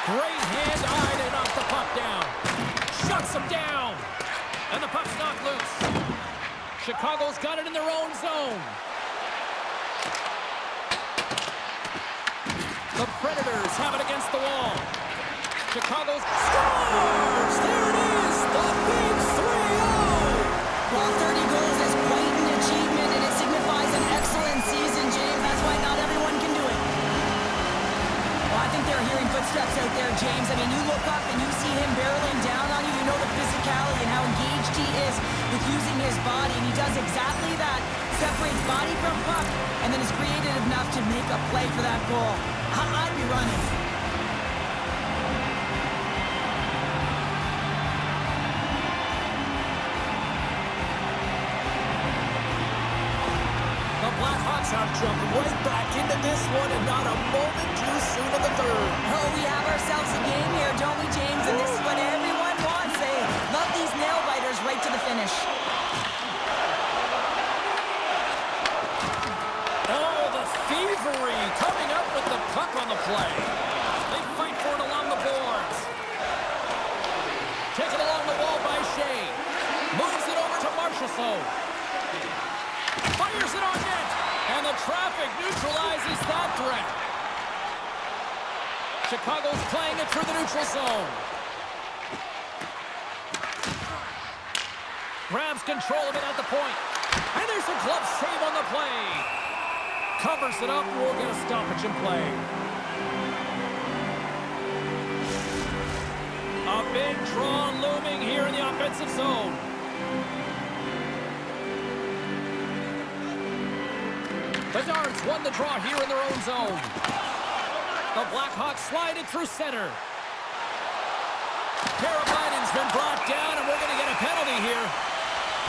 S1: Great hand-eye to knock the puck down. Shuts him down. And the puck's knocked loose. Chicago's got it in their own zone. The Predators have it against the wall. Chicago scores! There it is! The big 3-0!
S2: Well, 30 goals is quite an achievement, and it signifies an excellent season, James. That's why not everyone can do it. Well, I think they're hearing footsteps out there, James. I mean, you look up and you see him barreling down on you. You know the physicality and how engaged he is with using his body, and he does exactly that. Separates body from puck, and then is creative enough to make a play for that goal. I'd be running.
S1: Blackhawks have jumped right back into this one and not a moment too soon in the third.
S2: Oh, we have ourselves a game here, don't we, James? And this is what everyone wants. They love these nail-biters right to the finish.
S1: Oh, the thievery coming up with the puck on the play. They fight for it along the boards. Taken along the wall by Shea. Moves it over to Marchessault. Fires it on net. And the traffic neutralizes that threat. Chicago's playing it through the neutral zone. Grabs control of it at the point. And there's a glove save on the play. Covers it up. We'll get a stoppage in play. A big draw looming here in the offensive zone. The Darts won the draw here in their own zone. The Blackhawks slide it through center. Karabainen's been brought down, and we're going to get a penalty here.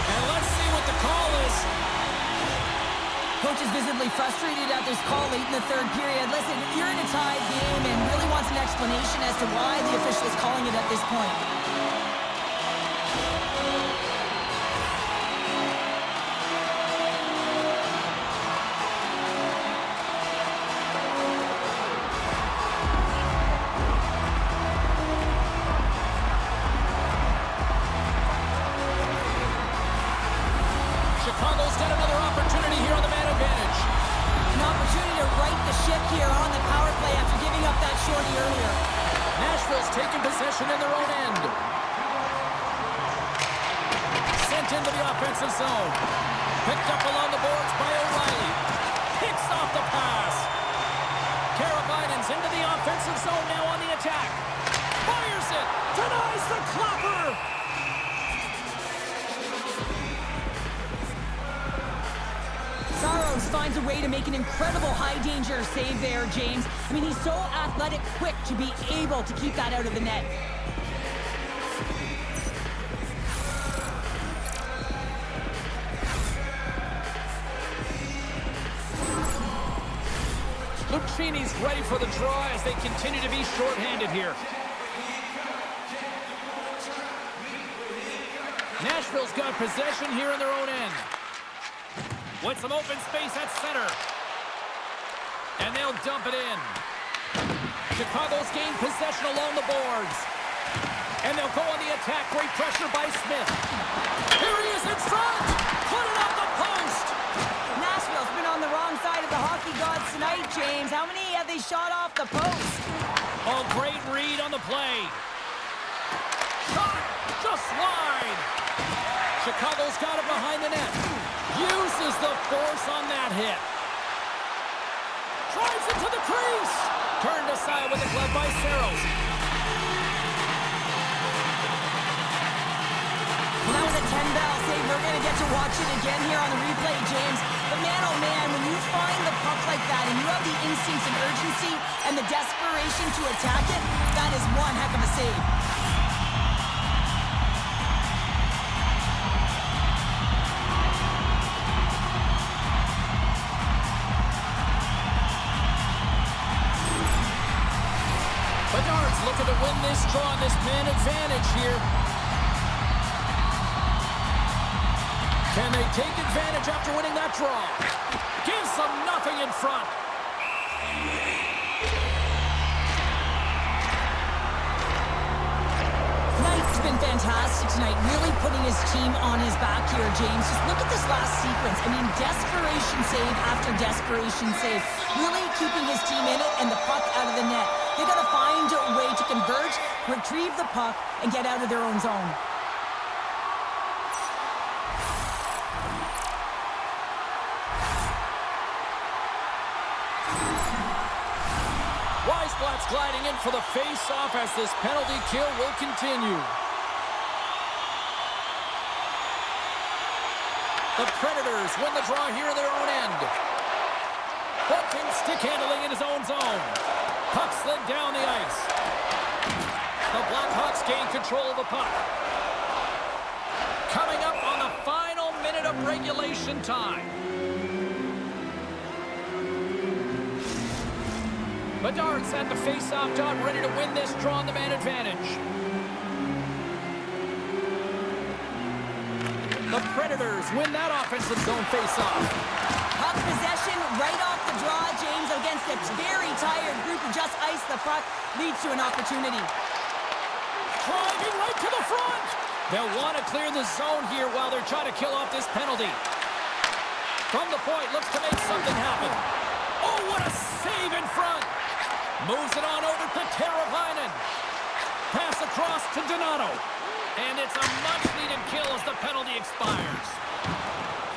S1: And let's see what the call is.
S2: Coach is visibly frustrated at this call late in the third period. Listen, you're in a tied game and really wants an explanation as to why the official is calling it at this point.
S1: Chicago's got another opportunity here on the man advantage.
S2: An opportunity to right the ship here on the power play after giving up that shorty earlier.
S1: Nashville's taking possession in their own end. Sent into the offensive zone. Picked up along the boards by O'Reilly. Picks off the pass. Karabainen's into the offensive zone now on the attack. Fires it. Denies the clopper.
S2: Saros finds a way to make an incredible high-danger save there, James. I mean, he's so athletic, quick to be able to keep that out of the net.
S1: Lucchini's ready for the draw as they continue to be shorthanded here. Nashville's got possession here in their own end. With some open space at center. And they'll dump it in. Chicago's gained possession along the boards. And they'll go on the attack. Great pressure by Smith. Here he is in front. Put it up the post.
S2: Nashville's been on the wrong side of the hockey gods tonight, James. How many have they shot off the post?
S1: Oh, great read on the play. Shot just wide. Chicago's got it behind the net. Uses the force on that hit. Drives it to the crease. Turned aside with a glove by Saros.
S2: Well, that was a 10-ball save. We're going to get to watch it again here on the replay, James. But man, oh man, when you find the puck like that and you have the instincts and urgency and the desperation to attack it, that is one heck of a save.
S1: Bedard's looking to win this draw, this man advantage here. Can they take advantage after winning that draw? Gives them nothing in front.
S2: Knight's been fantastic tonight, really putting his team on his back here, James. Just look at this last sequence. I mean, desperation save after desperation save. Really keeping his team in it and the puck out of the net. They got to find a way to converge, retrieve the puck, and get out of their own zone.
S1: Weisblatt's gliding in for the face-off as this penalty kill will continue. The Predators win the draw here in their own end. Bolton stick handling in his own zone. Puck slid down the ice. The Blackhawks gain control of the puck. Coming up on the final minute of regulation time. Bedard's at the face-off dot, ready to win this draw on the man advantage. The Predators win that offensive zone face-off.
S2: Puck possession right off the draw, James, against a very tired group who just iced the puck, leads to an opportunity.
S1: Driving right to the front. They'll want to clear the zone here while they're trying to kill off this penalty. From the point, looks to make something happen. Oh, what a save in front. Moves it on over to Teravainen. Pass across to Donato. And it's a much-needed kill as the penalty expires.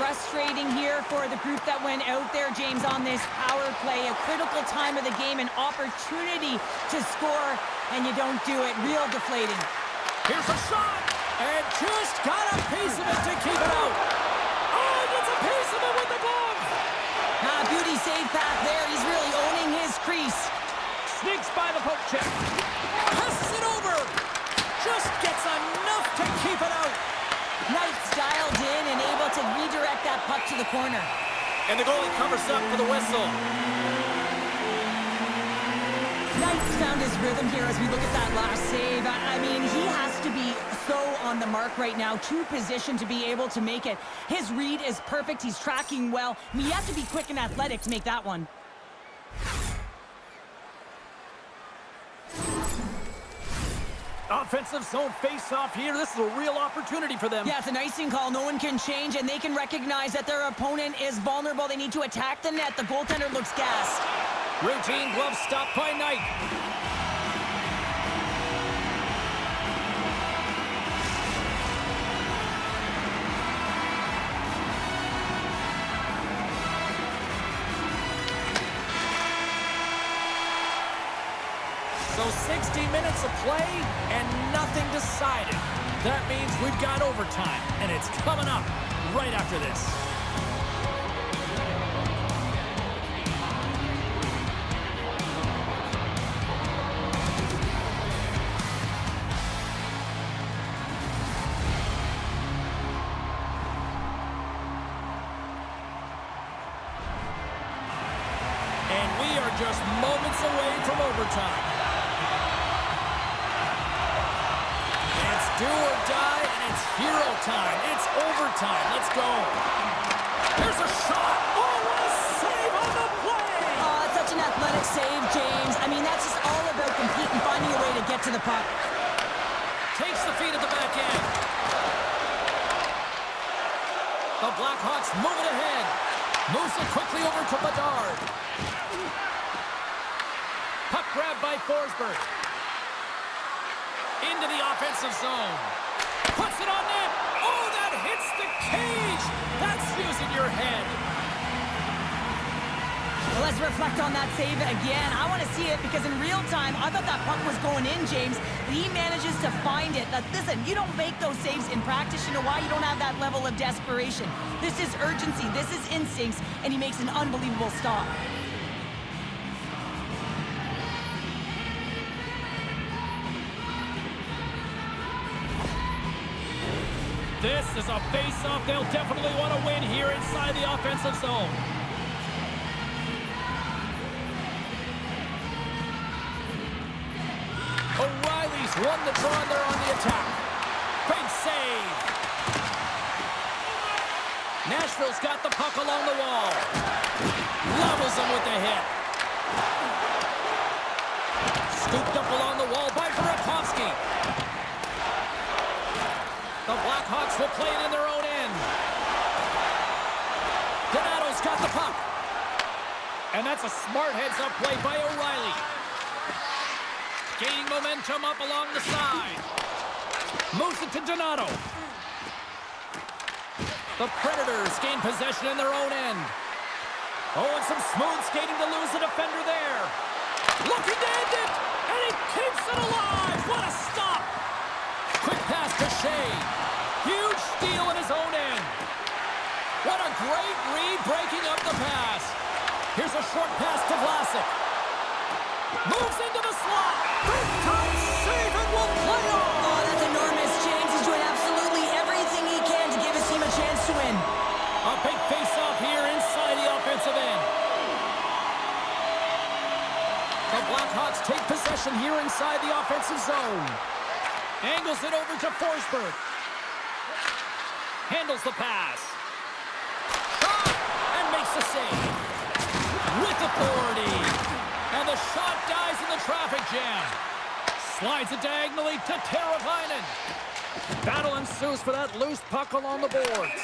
S2: Frustrating here for the group that went out there, James, on this power play. A critical time of the game, an opportunity to score, and you don't do it. Real deflating.
S1: Here's a shot, and just got a piece of it to keep it out. Oh, gets a piece of it with the glove.
S2: Beauty save path there. He's really owning his crease.
S1: Sneaks by the poke check. Passes it over. Just gets enough to keep it out.
S2: Knight's dialed in and able to redirect that puck to the corner.
S1: And the goalie covers up for the whistle.
S2: Knight's found his rhythm here as we look at that last save. I mean, he has to be so on the mark right now, to position to be able to make it. His read is perfect. He's tracking well. I mean, you have to be quick and athletic to make that one.
S1: Offensive zone face-off here. This is a real opportunity for them.
S2: Yeah, it's an icing call. No one can change, and they can recognize that their opponent is vulnerable. They need to attack the net. The goaltender looks gassed.
S1: Routine glove stop by Knight. So 60 minutes of play and nothing decided. That means we've got overtime, and it's coming up right after this. And we are just moments away from overtime. Do or die, and it's hero time. It's overtime. Let's go. There's a shot. Oh, what a save on the play.
S2: Oh, it's such an athletic save, James. I mean, that's just all about competing, finding a way to get to the puck.
S1: Takes the feed at the back end. The Blackhawks move it ahead. Moves it quickly over to Bedard. Puck grab by Forsberg. Into the offensive zone. Puts it on net. Oh, that hits the cage. That's using your head.
S2: Well, let's reflect on that save again. I want to see it because in real time, I thought that puck was going in, James. But he manages to find it. Now, listen, you don't make those saves in practice. You know why? You don't have that level of desperation. This is urgency. This is instincts. And he makes an unbelievable stop.
S1: This is a face-off they'll definitely want to win here inside the offensive zone. O'Reilly's won the draw and they're on the attack. Big save. Nashville's got the puck along the wall. Levels him with the hit. Scooped up along the wall by Burakovsky. The Blackhawks will play it in their own end. Donato's got the puck. And that's a smart heads-up play by O'Reilly. Gaining momentum up along the side. Moves it to Donato. The Predators gain possession in their own end. Oh, and some smooth skating to lose the defender there. Looking to end it, and he keeps it alive. What a stop. Quick pass to Shea. Huge steal in his own end. What a great read breaking up the pass. Here's a short pass to Vlasic. Moves into the slot. Big time save and will play on.
S2: Oh, that's enormous, James. He's doing absolutely everything he can to give his team a chance to win.
S1: A big face-off here inside the offensive end. The inside the offensive zone. Angles it over to Forsberg. Handles the pass. Shot! And makes the save. With authority. And the shot dies in the traffic jam. Slides it diagonally to Teravainen. Battle ensues for that loose puck along the boards.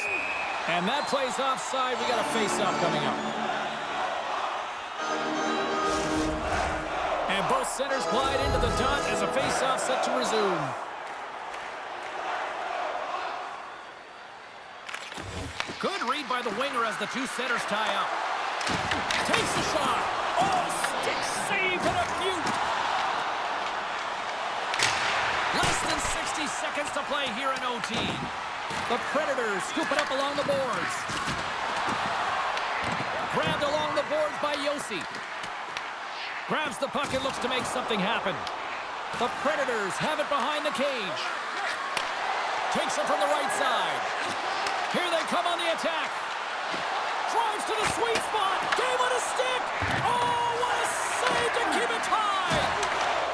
S1: And that plays offside. We got a face-off coming up. And both centers glide into the dot as a face-off set to resume. Good read by the winger as the two centers tie up. Takes the shot. Oh, stick save and a few. Less than 60 seconds to play here in OT. The Predators scoop it up along the boards. Grabbed along the boards by Yossi. Grabs the puck and looks to make something happen. The Predators have it behind the cage. Takes it from the right side. Here they come on the attack. Drives to the sweet spot. Game on a stick. Oh, what a save to keep it tied.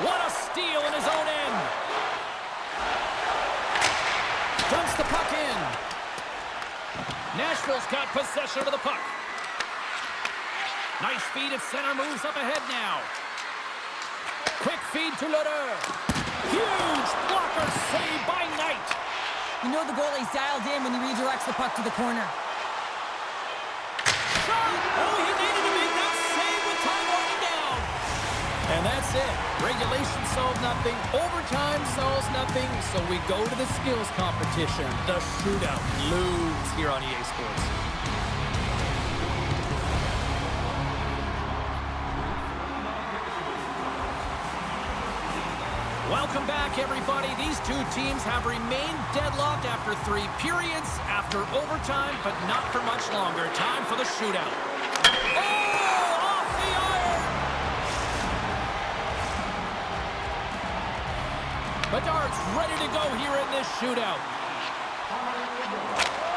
S1: What a steal in his own end. Dumps the puck in. Nashville's got possession of the puck. Nice feed at center, moves up ahead now. Quick feed to Lodeur. Huge blocker save by Knight.
S2: You know the goalie's dialed in when he redirects the puck to the corner.
S1: Shot! Oh, he needed to make that save with time running down. And that's it. Regulation solved nothing. Overtime solves nothing. So we go to the skills competition. The shootout looms here on EA Sports. Welcome back, everybody. These two teams have remained deadlocked after 3 periods, after overtime, but not for much longer. Time for the shootout. Oh, off the iron! Bedard's ready to go here in this shootout.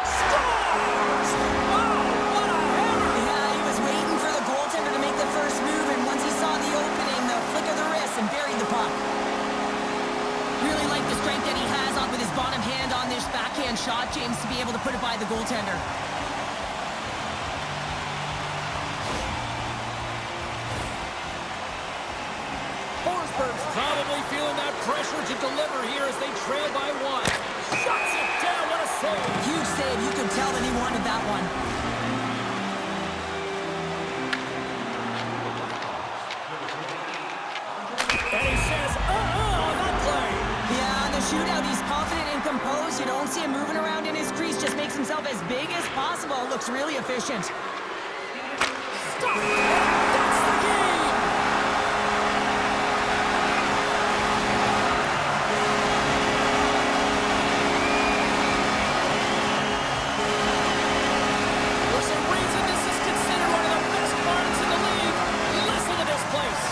S1: Scores! Oh, what a hammer!
S2: Yeah, he was waiting for the goaltender to make the first move, and once he saw the opening, the flick of the wrist and buried the puck. Really like the strength that he has on with his bottom hand on this backhand shot, James, to be able to put it by the goaltender.
S1: Forsberg's probably feeling that pressure to deliver here as they trail by 1. Shuts it down. What a save.
S2: Huge save. You could tell that he wanted that one.
S1: And he says, on that play.
S2: Yeah, on the shootout, he's confident and composed. You don't see him moving around in his crease. Just makes himself as big as possible. Looks really efficient.
S1: Stop! That's the game! There's a reason this is considered one of the best parts in the league. Listen to this place.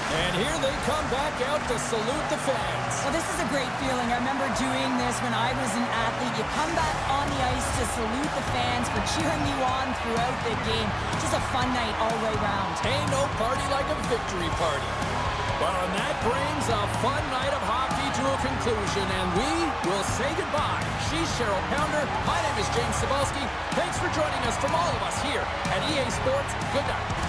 S1: And here they come back out to salute the fans.
S2: Well, this is a great feeling. I remember doing this when I was an athlete. You come back on the ice to salute the fans for cheering you on throughout the game. Just a fun night all the way round.
S1: Ain't no party like a victory party. Well, and that brings a fun night of hockey to a conclusion, and we will say goodbye. She's Cheryl Pounder. My name is James Cebulski. Thanks for joining us from all of us here at EA Sports. Good night.